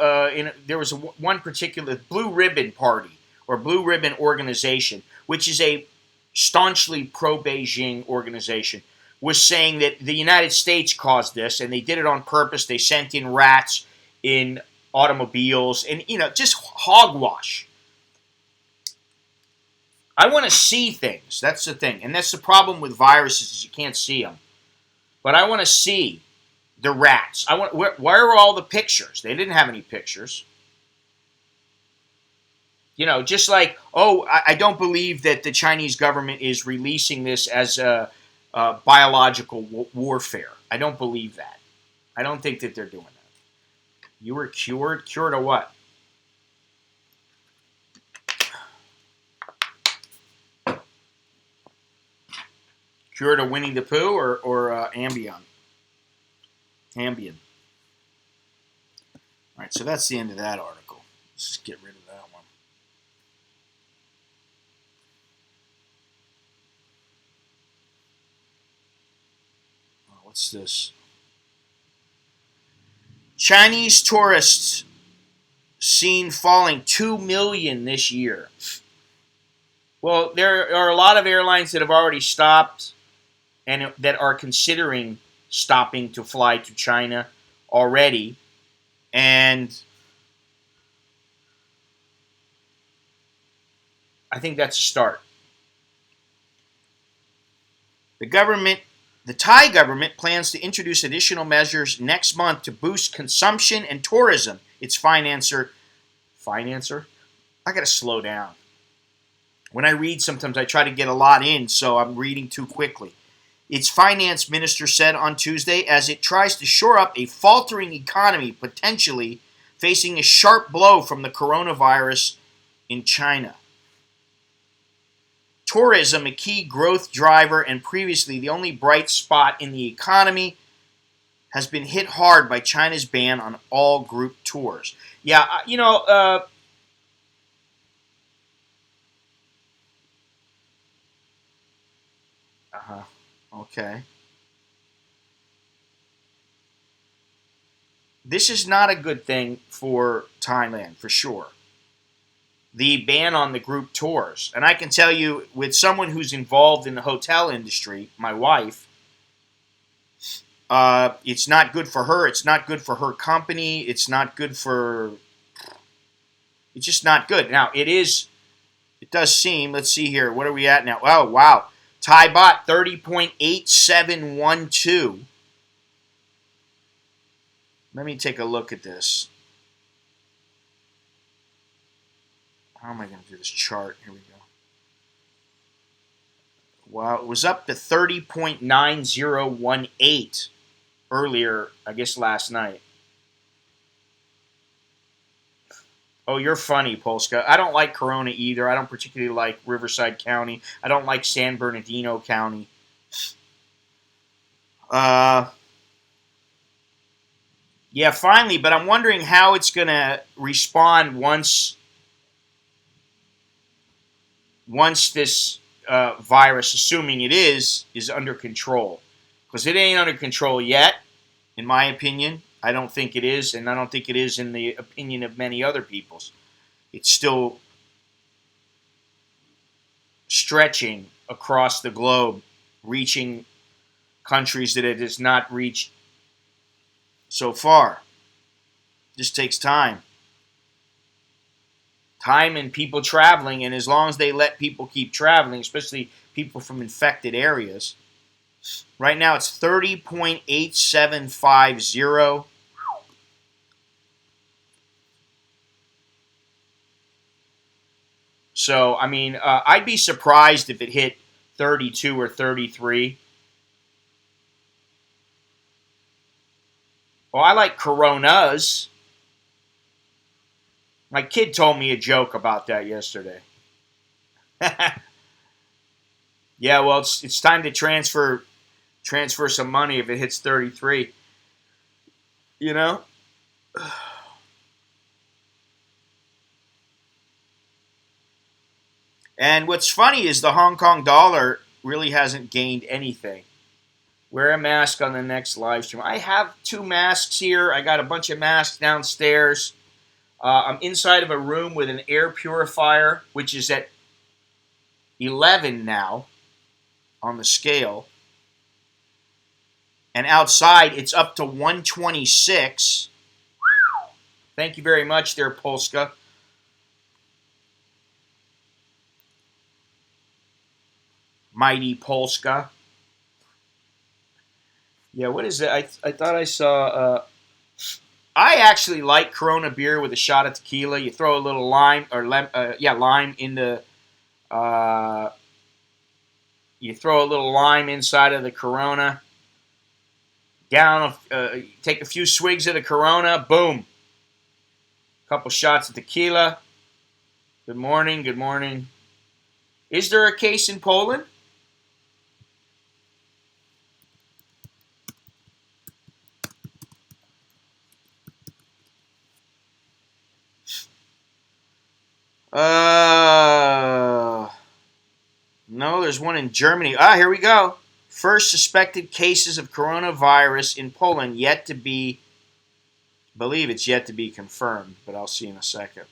[SPEAKER 1] there was one particular Blue Ribbon Party or Blue Ribbon organization, which is a staunchly pro-Beijing organization, was saying that the United States caused this, and they did it on purpose. They sent in rats in automobiles, and just hogwash. I want to see things. That's the thing, and that's the problem with viruses is you can't see them. But I want to see the rats. Where are all the pictures? They didn't have any pictures. Just like, I don't believe that the Chinese government is releasing this as a biological warfare. I don't believe that. I don't think that they're doing that. You were cured? Cured of what? Cured of Winnie the Pooh or Ambien? Ambien. All right, so that's the end of that article. Let's just get rid of that one. What's this? Chinese tourists seen falling 2 million this year. Well, there are a lot of airlines that have already stopped and that are considering stopping to fly to China already. And I think that's a start. The Thai government plans to introduce additional measures next month to boost consumption and tourism. Its financer? I got to slow down. When I read, sometimes I try to get a lot in, so I'm reading too quickly. Its finance minister said on Tuesday as it tries to shore up a faltering economy, potentially facing a sharp blow from the coronavirus in China. Tourism, a key growth driver and previously the only bright spot in the economy, has been hit hard by China's ban on all group tours. Yeah, okay. This is not a good thing for Thailand, for sure. The ban on the group tours. And I can tell you, with someone who's involved in the hotel industry, my wife, it's not good for her. It's not good for her company. It's not good for... It's just not good. Now, it does seem, let's see here, what are we at now? Oh, wow. Thai baht, 30.8712. Let me take a look at this. How am I going to do this chart? Here we go. Wow, it was up to 30.9018 earlier, I guess last night. Oh, you're funny, Polska. I don't like Corona either. I don't particularly like Riverside County. I don't like San Bernardino County. Yeah, finally, but I'm wondering how it's going to respond once this virus, assuming it is under control. Because it ain't under control yet, in my opinion. I don't think it is, and I don't think it is in the opinion of many other people's. It's still stretching across the globe, reaching countries that it has not reached so far. Just takes time. Time and people traveling, and as long as they let people keep traveling, especially people from infected areas. Right now it's 30.8750. So, I mean, I'd be surprised if it hit 32 or 33. Well, I like Coronas. My kid told me a joke about that yesterday. Yeah, well, it's time to transfer some money if it hits 33. You know? And what's funny is the Hong Kong dollar really hasn't gained anything. Wear a mask on the next live stream. I have 2 masks here. I got a bunch of masks downstairs. I'm inside of a room with an air purifier, which is at 11 now on the scale. And outside, it's up to 126. Thank you very much there, Polska. Mighty Polska. Yeah, what is it? I thought I saw... I actually like Corona beer with a shot of tequila. You throw a little lime, or lime in the... you throw a little lime inside of the Corona. Take a few swigs of the Corona. Boom. A couple shots of tequila. Good morning, good morning. Is there a case in Poland? No, there's one in Germany. Here we go. First suspected cases of coronavirus in Poland yet to be, I believe it's yet to be confirmed, but I'll see in a second.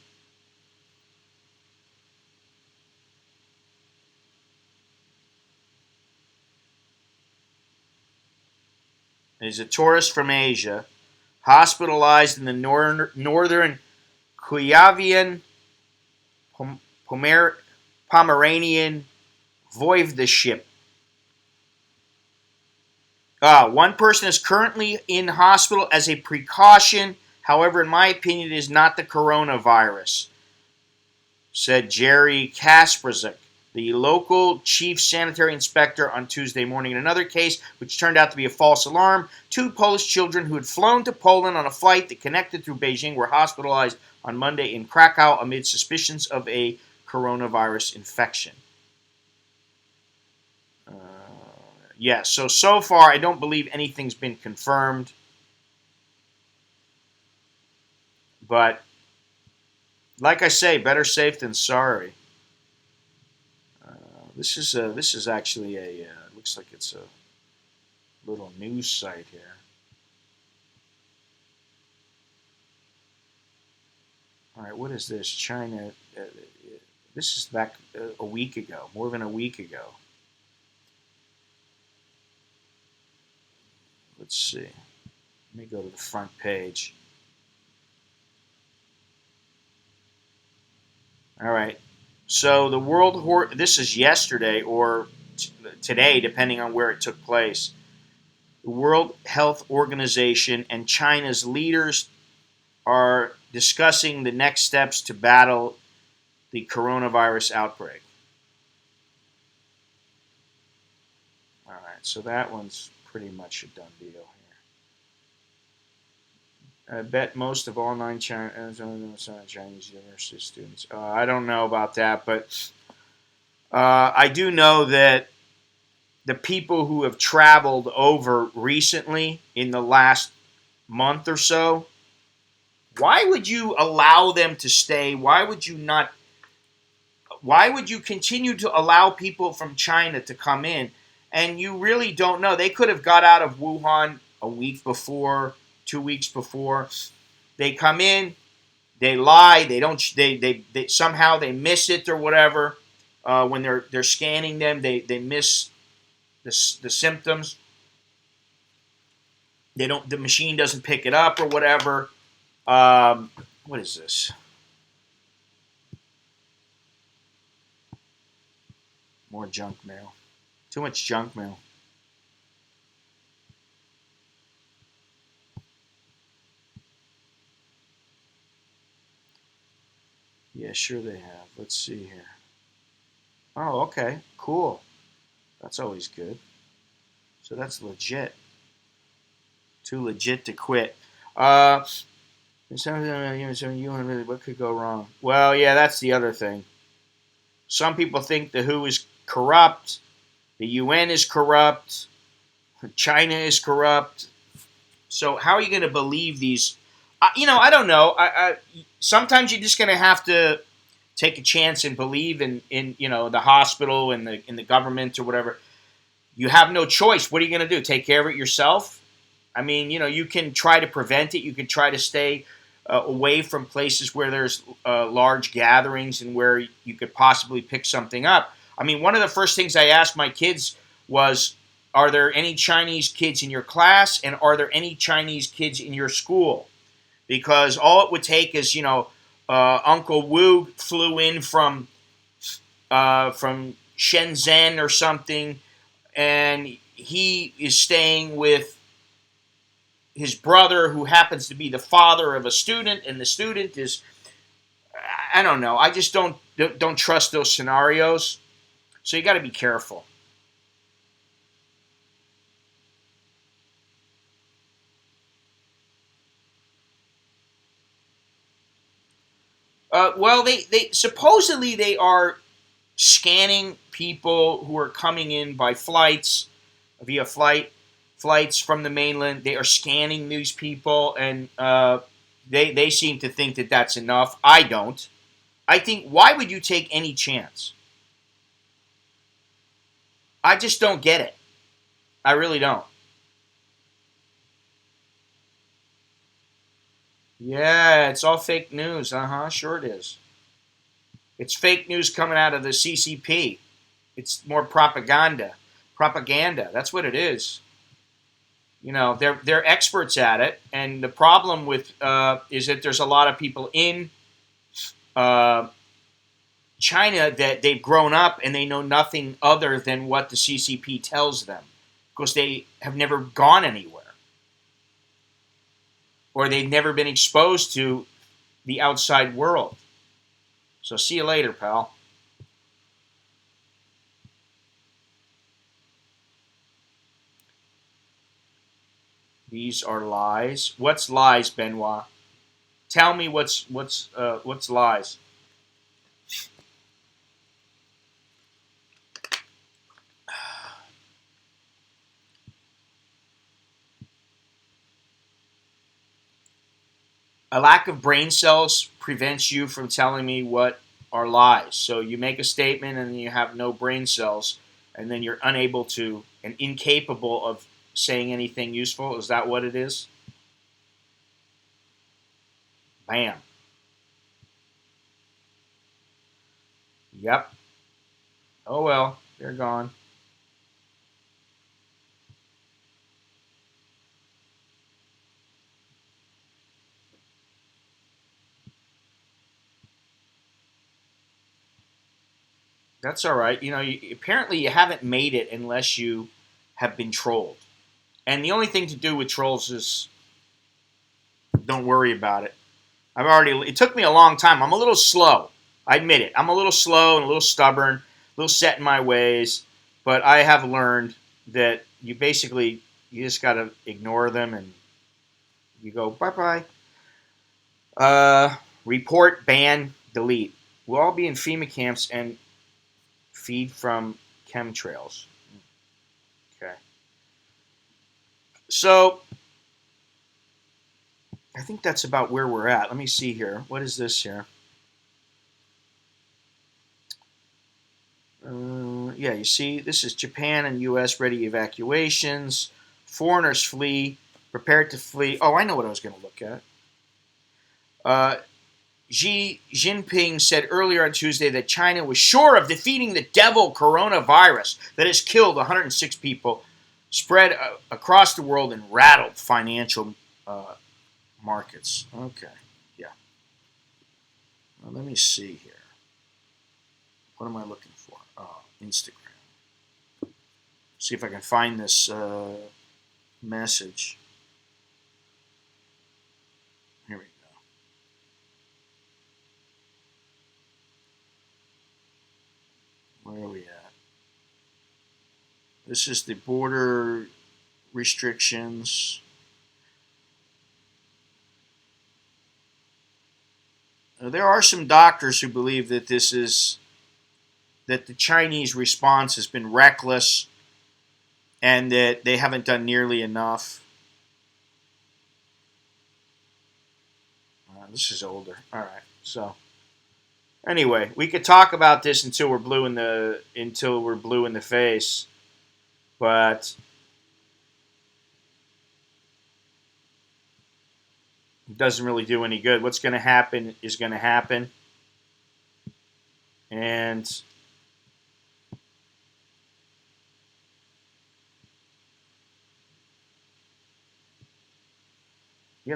[SPEAKER 1] He's a tourist from Asia, hospitalized in the northern Kuyavian Pomeranian Voivodeship. One person is currently in hospital as a precaution. However, in my opinion, it is not the coronavirus, said Jerry Kasperzak, the local chief sanitary inspector, on Tuesday morning. In another case, which turned out to be a false alarm, 2 Polish children who had flown to Poland on a flight that connected through Beijing were hospitalized on Monday in Krakow amid suspicions of a coronavirus infection. Yes, so far I don't believe anything's been confirmed, but like I say, better safe than sorry. This is actually looks like it's a little news site here. All right, what is this? China. This is back a week ago, more than a week ago. Let's see. Let me go to the front page. All right. So the this is yesterday or today, depending on where it took place. The World Health Organization and China's leaders are discussing the next steps to battle the coronavirus outbreak. All right, so that one's pretty much a done deal here. I bet most of all Chinese university students. I don't know about that, but I do know that the people who have traveled over recently in the last month or so, why would you allow them to stay? Why would you not? Why would you continue to allow people from China to come in? And you really don't know. They could have got out of Wuhan a week before, 2 weeks before. They come in, they lie, they don't. They somehow they miss it or whatever. When they're scanning them, they miss the symptoms. The machine doesn't pick it up or whatever. What is this? More junk mail. Too much junk mail. Yeah, sure they have. Let's see here. Oh, okay. Cool. That's always good. So that's legit. Too legit to quit. What could go wrong? Well, yeah, that's the other thing. Some people think the WHO is corrupt, the UN is corrupt, China is corrupt. So how are you going to believe these? I don't know. Sometimes you're just going to have to take a chance and believe in the hospital and the government or whatever. You have no choice. What are you going to do? Take care of it yourself? I mean, you can try to prevent it. You can try to stay away from places where there's large gatherings and where you could possibly pick something up. I mean, one of the first things I asked my kids was, are there any Chinese kids in your class, and are there any Chinese kids in your school? Because all it would take is, Uncle Wu flew in from Shenzhen or something, and he is staying with his brother, who happens to be the father of a student, and the student is, I don't know. I just don't trust those scenarios. So you got to be careful. Well, they supposedly they are scanning people who are coming in by flights from the mainland. They are scanning these people, and they seem to think that that's enough. I don't. I think, why would you take any chance? I just don't get it. I really don't. Yeah, it's all fake news. Sure it is. It's fake news coming out of the CCP. It's more propaganda. Propaganda. That's what it is. They're experts at it, and the problem with is that there's a lot of people in uh, China that they've grown up and they know nothing other than what the CCP tells them, because they have never gone anywhere, or they've never been exposed to the outside world. So see you later, pal. These are lies. What's lies, Benoit? Tell me what's lies. A lack of brain cells prevents you from telling me what are lies. So you make a statement and then you have no brain cells, and then you're unable to and incapable of saying anything useful. Is that what it is? Bam. Yep. Oh well, they're gone. That's all right. Apparently you haven't made it unless you have been trolled. And the only thing to do with trolls is don't worry about it. It took me a long time. I'm a little slow. I admit it. I'm a little slow and a little stubborn, a little set in my ways, but I have learned that you just got to ignore them, and you go bye-bye. Report, ban, delete. We'll all be in FEMA camps and feed from chemtrails. Okay. So I think that's about where we're at. Let me see here. What is this here? Yeah, you see, this is Japan and U.S. ready evacuations. Foreigners flee, prepared to flee. Oh, I know what I was going to look at. Xi Jinping said earlier on Tuesday that China was sure of defeating the devil coronavirus that has killed 106 people. spread across the world and rattled financial markets. Okay, yeah. Well, let me see here. What am I looking for? Oh, Instagram. See if I can find this message. Here we go. Where are we at? This is the border restrictions. There are some doctors who believe that that the Chinese response has been reckless and that they haven't done nearly enough. This is older. All right. So anyway, we could talk about this until we're blue in the face, but it doesn't really do any good. What's going to happen is going to happen, and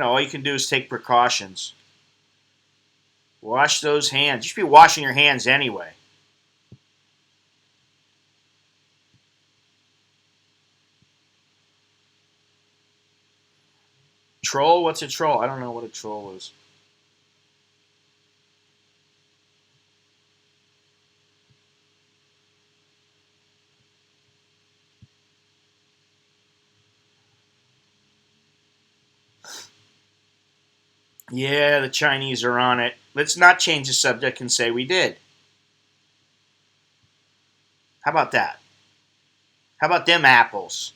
[SPEAKER 1] all you can do is take precautions. Wash those hands. You should be washing your hands anyway. Troll? What's a troll? I don't know what a troll is. Yeah, the Chinese are on it. Let's not change the subject and say we did. How about that? How about them apples?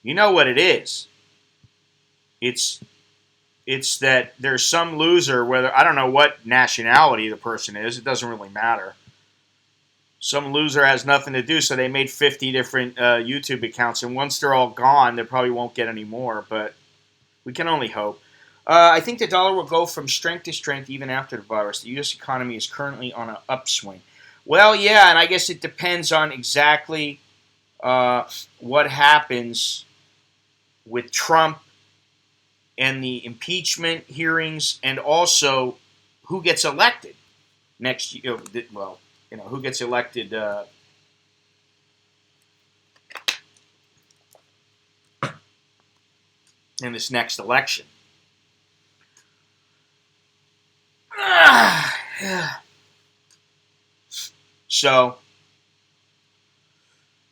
[SPEAKER 1] You know what it is. It's it's that there's some loser, whether I don't know what nationality the person is, it doesn't really matter. Some loser has nothing to do, so they made 50 different YouTube accounts, and once they're all gone, they probably won't get any more, but we can only hope. I think the dollar will go from strength to strength even after the virus. The U.S. economy is currently on an upswing. Well, yeah, and I guess it depends on exactly what happens with Trump and the impeachment hearings, and also who gets elected next year. Well, who gets elected in this next election. So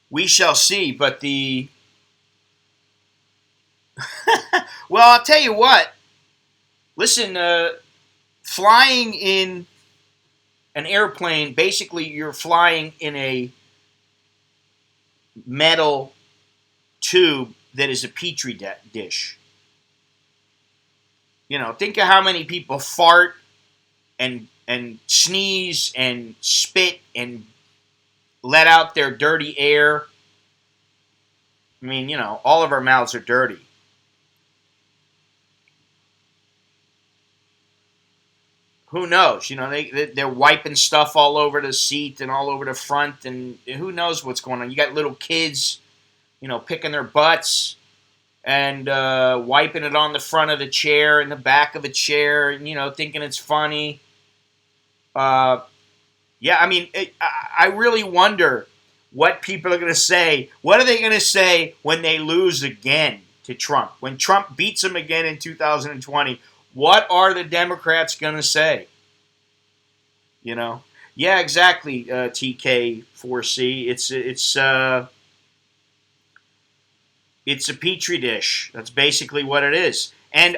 [SPEAKER 1] we shall see. But well, I'll tell you what. Listen, flying in an airplane, basically you're flying in a metal tube that is a petri dish. Think of how many people fart and sneeze and spit and let out their dirty air. I mean, all of our mouths are dirty. Who knows? They're wiping stuff all over the seat and all over the front, and who knows what's going on. You got little kids, picking their butts and wiping it on the front of the chair and the back of a chair, and, thinking it's funny. Yeah, I mean, I really wonder what people are going to say. What are they going to say when they lose again to Trump? When Trump beats them again in 2020, what are the Democrats going to say? Yeah, exactly. TK4C. It's a petri dish. That's basically what it is. And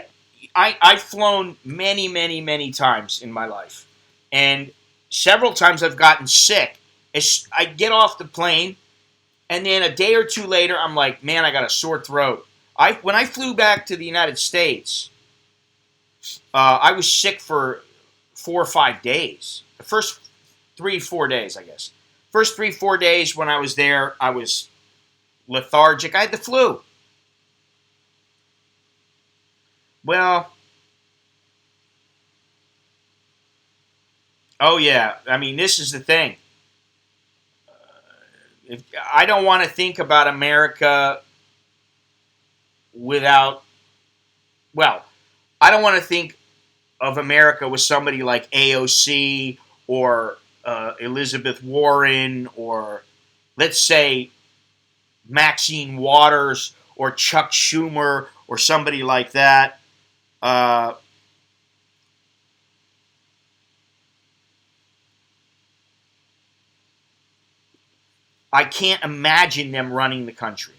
[SPEAKER 1] I've flown many, many, many times in my life, and several times I've gotten sick. I get off the plane, and then a day or two later, I'm like, man, I got a sore throat. When I flew back to the United States, I was sick for 4 or 5 days. The first 3-4 days, I guess. First 3-4 days when I was there, I was lethargic. I had the flu. Well, oh yeah. I mean, this is the thing. If, I don't want to think about America without, well, I don't want to think of America with somebody like AOC or Elizabeth Warren or, let's say, Maxine Waters or Chuck Schumer or somebody like that. Uh, I can't imagine them running the country.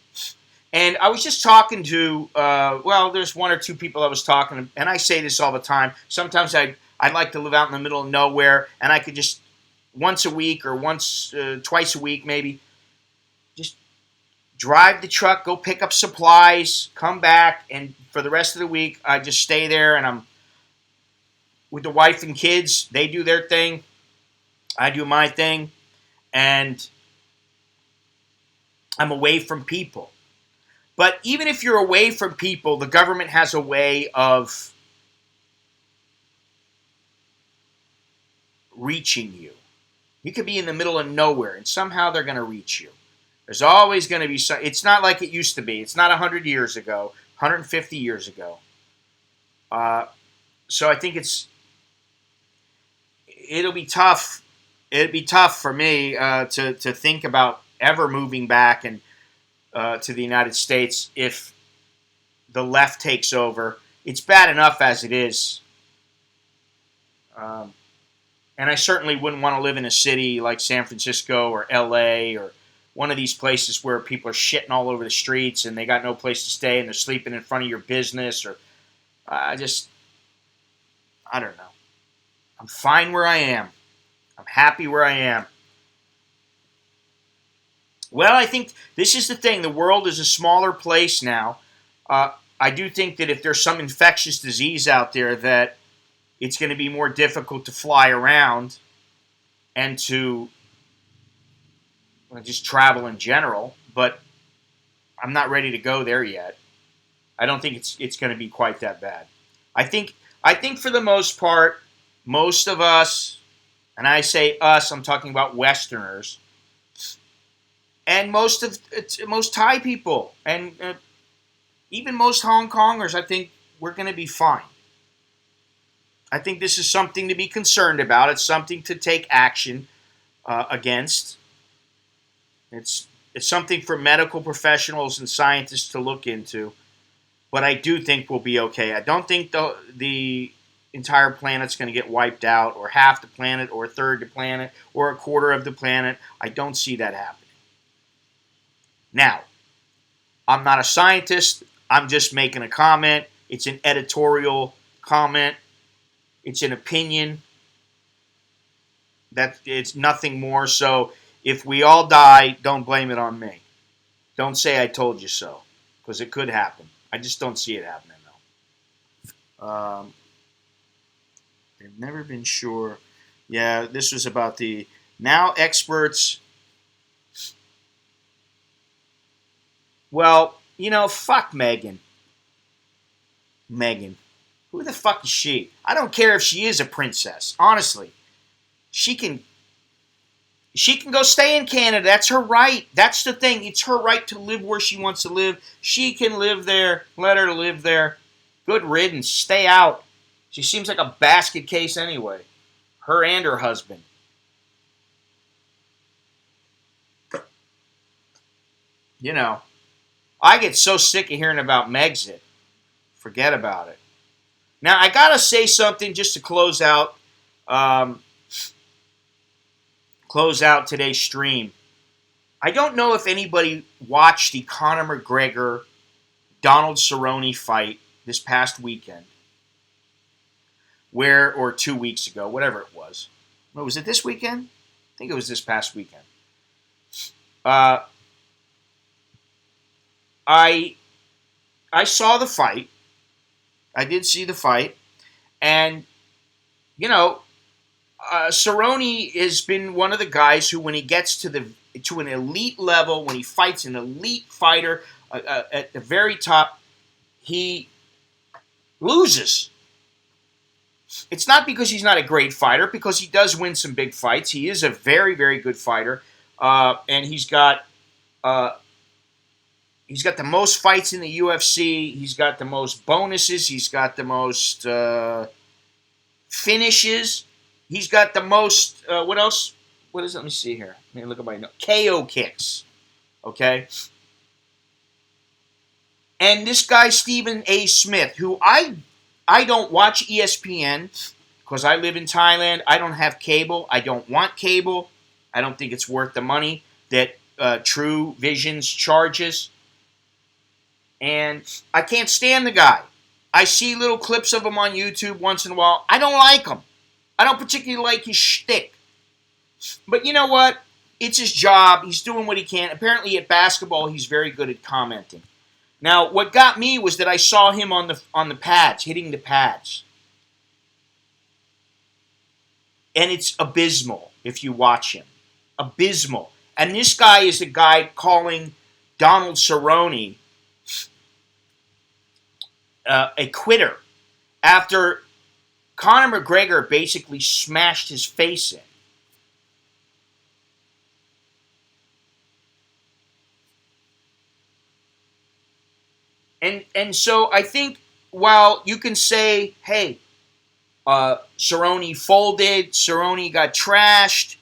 [SPEAKER 1] And I was just talking to, well, there's one or two people I was talking to, and I say this all the time. Sometimes I'd like to live out in the middle of nowhere, and I could just once a week or twice a week maybe, just drive the truck, go pick up supplies, come back, and for the rest of the week, I just stay there, and I'm with the wife and kids. They do their thing, I do my thing, and I'm away from people. But even if you're away from people, the government has a way of reaching you. You could be in the middle of nowhere, and somehow they're going to reach you. There's always going to be some. It's not like it used to be. It's not 100 years ago, 150 years ago. Uh, so I think it'll be tough. It'd be tough for me to think about ever moving back and to the United States if the left takes over. It's bad enough as it is. Um, and I certainly wouldn't want to live in a city like San Francisco or LA or one of these places where people are shitting all over the streets and they got no place to stay and they're sleeping in front of your business. Or I just, I don't know. I'm fine where I am. I'm happy where I am. Well, I think this is the thing. The world is a smaller place now. I do think that if there's some infectious disease out there, that it's going to be more difficult to fly around and to just travel in general. But I'm not ready to go there yet. I don't think it's going to be quite that bad. I think for the most part, most of us, and I say us, I'm talking about Westerners, and most Thai people, and even most Hong Kongers, I think we're going to be fine. I think this is something to be concerned about. It's something to take action against. It's it's something for medical professionals and scientists to look into. But I do think we'll be okay. I don't think the entire planet's going to get wiped out, or half the planet, or a third the planet, or a quarter of the planet. I don't see that happening. Now, I'm not a scientist. I'm just making a comment. It's an editorial comment. It's an opinion. That it's nothing more. So if we all die, don't blame it on me. Don't say I told you so, because it could happen. I just don't see it happening though. They've never been sure. Yeah, this was about the now experts. Well, fuck Megan. Megan. Who the fuck is she? I don't care if she is a princess. Honestly, she can go stay in Canada. That's her right. That's the thing. It's her right to live where she wants to live. She can live there. Let her live there. Good riddance. Stay out. She seems like a basket case anyway. Her and her husband. I get so sick of hearing about Megxit. Forget about it. Now, I got to say something just to close out today's stream. I don't know if anybody watched the Conor McGregor Donald Cerrone fight this past weekend, or 2 weeks ago, whatever it was. Was it this weekend? I think it was this past weekend. I saw the fight. I did see the fight, and Cerrone has been one of the guys who, when he gets to an elite level, when he fights an elite fighter at the very top, he loses. It's not because he's not a great fighter, because he does win some big fights. He is a very, very good fighter, and uh, he's got the most fights in the UFC. He's got the most bonuses. He's got the most finishes. He's got the most. What else? What is it? Let me see here. Let me look at my notes. KO kicks. Okay. And this guy, Stephen A. Smith, who I don't watch ESPN because I live in Thailand. I don't have cable. I don't want cable. I don't think it's worth the money that True Visions charges. And I can't stand the guy. I see little clips of him on YouTube once in a while. I don't like him. I don't particularly like his shtick. But you know what? It's his job. He's doing what he can. Apparently at basketball, he's very good at commenting. Now, what got me was that I saw him on the pads, hitting the pads. And it's abysmal if you watch him. Abysmal. And this guy is the guy calling Donald Cerrone a quitter after Conor McGregor basically smashed his face in. And so I think while you can say, hey, Cerrone folded, Cerrone got trashed,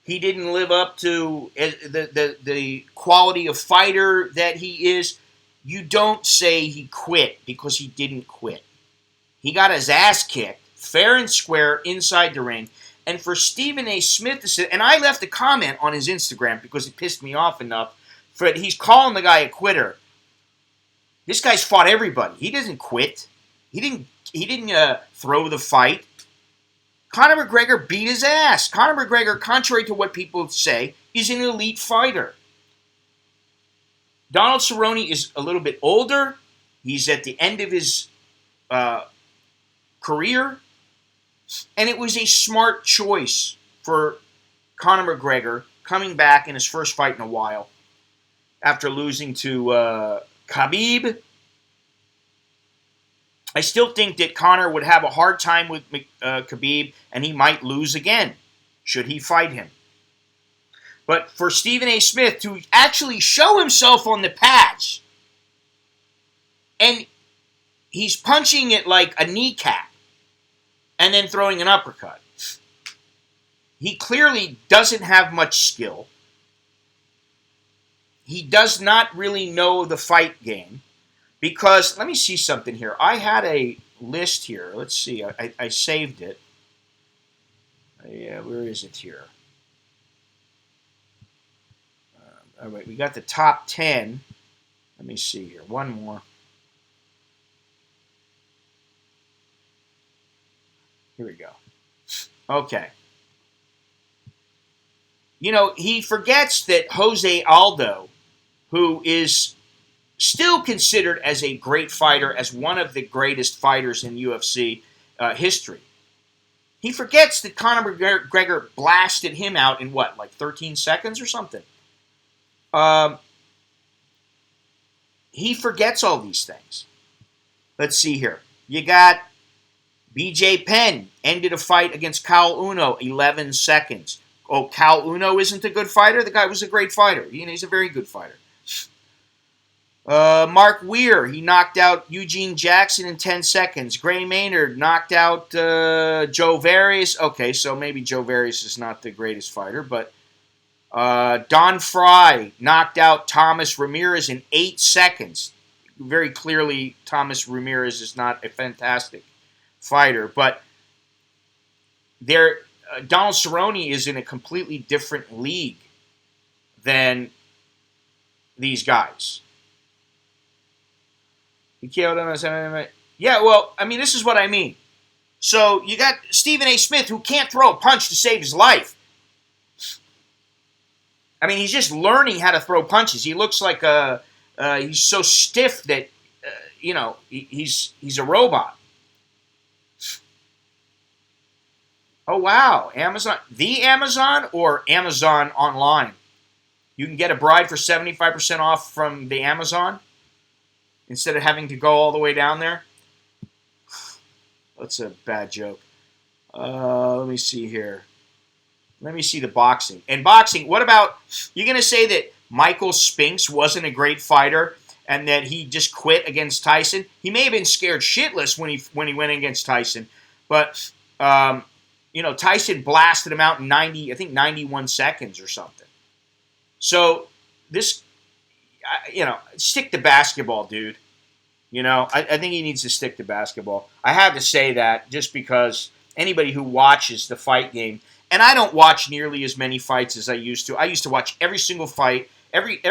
[SPEAKER 1] he didn't live up to the quality of fighter that he is, you don't say he quit because he didn't quit. He got his ass kicked, fair and square, inside the ring. And for Stephen A. Smith to say, and I left a comment on his Instagram because it pissed me off enough, for he's calling the guy a quitter. This guy's fought everybody. He doesn't quit. He didn't throw the fight. Conor McGregor beat his ass. Conor McGregor, contrary to what people say, is an elite fighter. Donald Cerrone is a little bit older. He's at the end of his career. And it was a smart choice for Conor McGregor coming back in his first fight in a while after losing to Khabib. I still think that Conor would have a hard time with Khabib, and he might lose again, should he fight him. But for Stephen A. Smith to actually show himself on the pads, and he's punching it like a kneecap, and then throwing an uppercut. He clearly doesn't have much skill. He does not really know the fight game. Because, let me see something here. I had a list here. Let's see. I saved it. Yeah, where is it here? All right, we got the top 10. Let me see here. One more. Here we go. Okay. You know, he forgets that Jose Aldo, who is still considered as a great fighter, as one of the greatest fighters in UFC history. He forgets that Conor McGregor blasted him out in what, like 13 seconds or something? He forgets all these things. Let's see here. You got BJ Penn ended a fight against Caol Uno, 11 seconds. Oh, Caol Uno isn't a good fighter? The guy was a great fighter. You know, he's a very good fighter. Mark Weir, he knocked out Eugene Jackson in 10 seconds. Gray Maynard knocked out Joe Various. Okay, so maybe Joe Various is not the greatest fighter, but Don Fry knocked out Thomas Ramirez in 8 seconds. Very clearly, Thomas Ramirez is not a fantastic fighter, but Donald Cerrone is in a completely different league than these guys. Yeah, well, I mean, this is what I mean. So you got Stephen A. Smith, who can't throw a punch to save his life. I mean, he's just learning how to throw punches. He looks like he's so stiff that, he's a robot. Oh, wow. Amazon. The Amazon or Amazon online? You can get a bride for 75% off from the Amazon instead of having to go all the way down there. That's a bad joke. Let me see here. Let me see the boxing. And boxing, what about, you're going to say that Michael Spinks wasn't a great fighter and that he just quit against Tyson? He may have been scared shitless when he went against Tyson, but Tyson blasted him out in 91 seconds or something. So this, stick to basketball, dude. I think he needs to stick to basketball. I have to say that just because anybody who watches the fight game, and I don't watch nearly as many fights as I used to. I used to watch every single fight, every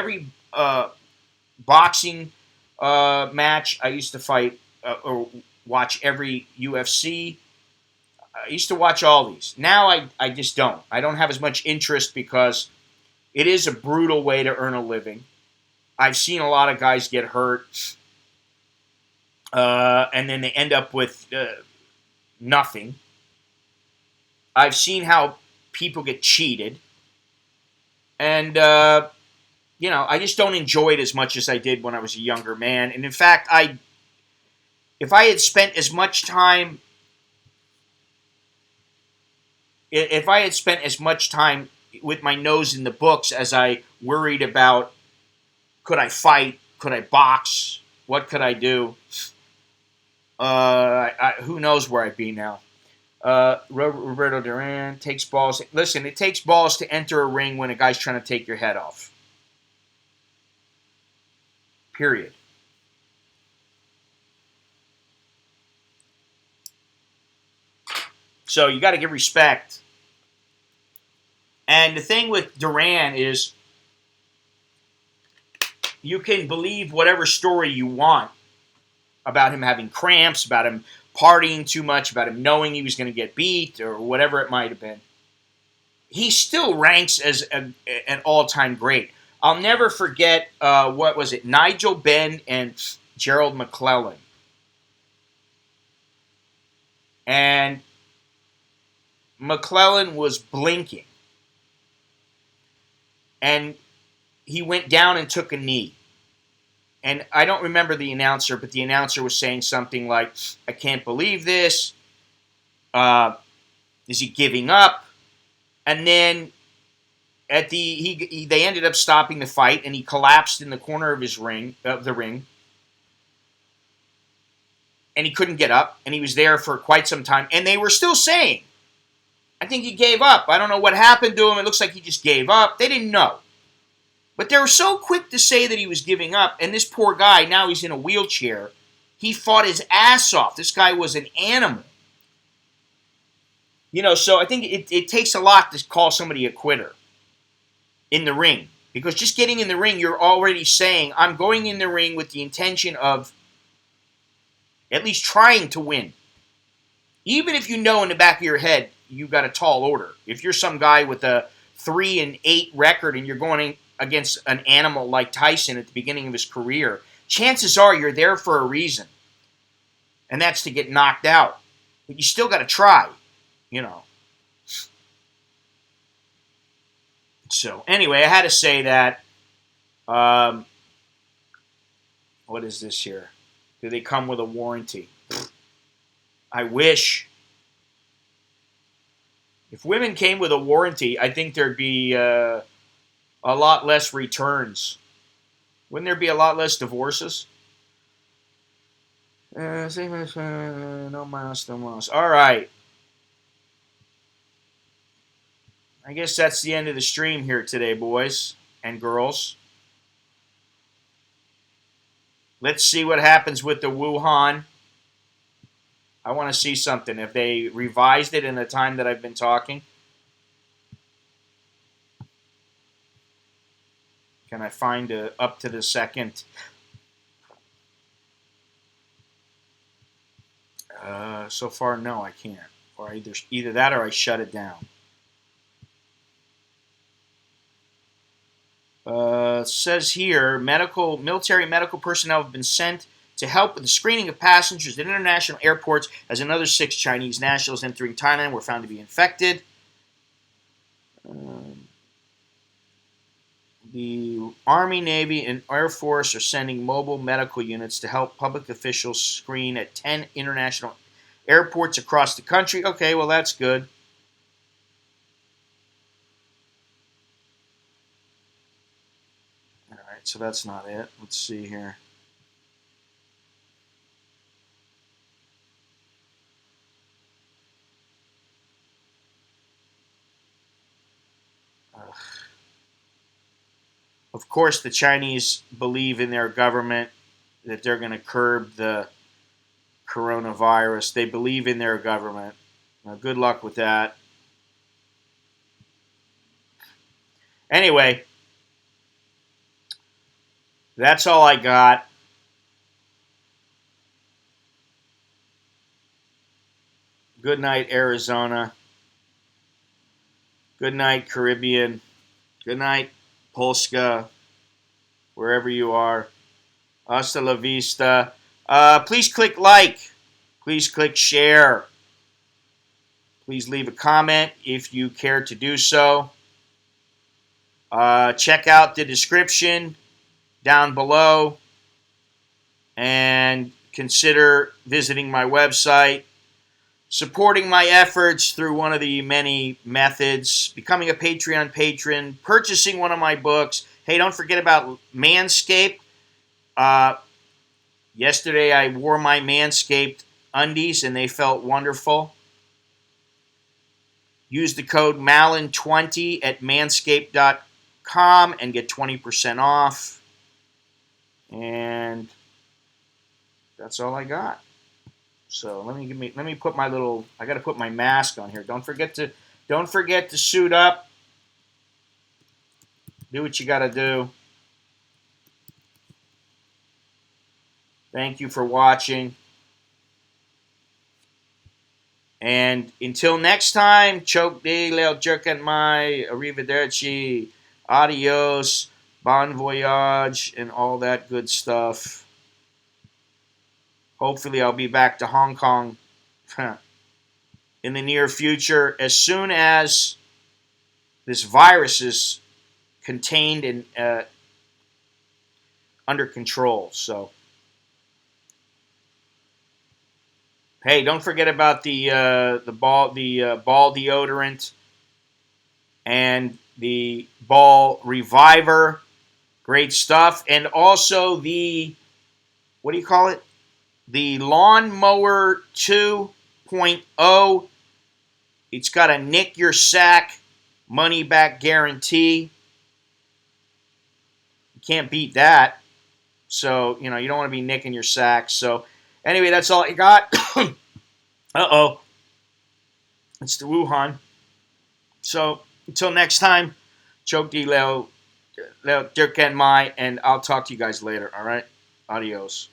[SPEAKER 1] boxing match. I used to fight or watch every UFC. I used to watch all these. Now I just don't. I don't have as much interest because it is a brutal way to earn a living. I've seen a lot of guys get hurt. And then they end up with nothing. I've seen how people get cheated. And, I just don't enjoy it as much as I did when I was a younger man. And in fact, if I had spent as much time with my nose in the books as I worried about, could I fight? Could I box? What could I do? Who knows where I'd be now? Roberto Duran takes balls. Listen, it takes balls to enter a ring when a guy's trying to take your head off. Period. So you got to give respect. And the thing with Duran is you can believe whatever story you want about him having cramps, about him partying too much, about him knowing he was going to get beat, or whatever it might have been. He still ranks as an all-time great. I'll never forget, Nigel Benn and Gerald McClellan. And McClellan was blinking. And he went down and took a knee. And I don't remember the announcer, but the announcer was saying something like, I can't believe this. Is he giving up? And then they ended up stopping the fight, and he collapsed in the corner of the ring. And he couldn't get up, and he was there for quite some time. And they were still saying, I think he gave up. I don't know what happened to him. It looks like he just gave up. They didn't know. But they were so quick to say that he was giving up, and this poor guy, now he's in a wheelchair. He fought his ass off. This guy was an animal. So I think it takes a lot to call somebody a quitter in the ring. Because just getting in the ring, you're already saying, I'm going in the ring with the intention of at least trying to win. Even if you know in the back of your head you got a tall order. If you're some guy with a 3-8 record and you're going against an animal like Tyson at the beginning of his career, chances are you're there for a reason. And that's to get knocked out. But you still got to try, So, anyway, I had to say that. What is this here? Do they come with a warranty? I wish. If women came with a warranty, I think there'd be a lot less returns. Wouldn't there be a lot less divorces? No mas. All right. I guess that's the end of the stream here today, boys and girls. Let's see what happens with the Wuhan. I want to see something. If they revised it in the time that I've been talking. Can I find up to the second? So far, no, I can't. Or either that or I shut it down. Says here, military medical personnel have been sent to help with the screening of passengers at international airports as another 6 Chinese nationals entering Thailand were found to be infected. The Army, Navy, and Air Force are sending mobile medical units to help public officials screen at 10 international airports across the country. Okay, well, that's good. All right, so that's not it. Let's see here. Of course, the Chinese believe in their government that they're going to curb the coronavirus. They believe in their government. Now, good luck with that. Anyway, that's all I got. Good night, Arizona. Good night, Caribbean. Good night, Polska, wherever you are. Hasta la vista. Please click like. Please click share. Please leave a comment if you care to do so. Check out the description down below and consider visiting my website, supporting my efforts through one of the many methods, becoming a Patreon patron, purchasing one of my books. Hey, don't forget about Manscaped. Yesterday I wore my Manscaped undies and they felt wonderful. Use the code MALIN20 at manscaped.com and get 20% off. And that's all I got. So let me put my little, I got to put my mask on here. Don't forget to suit up. Do what you got to do. Thank you for watching. And until next time, choke de leo jerk and my arrivederci, adios, bon voyage, and all that good stuff. Hopefully I'll be back to Hong Kong in the near future as soon as this virus is contained and under control. So, hey, don't forget about the ball deodorant and the ball reviver. Great stuff. And also the, what do you call it? The lawnmower 2.0. It's got a nick your sack money back guarantee. You can't beat that. So, you don't want to be nicking your sack. So, anyway, that's all I got. Uh-oh. It's the Wuhan. So, until next time, choke di leo, Dirk and my, and I'll talk to you guys later, all right? Adios.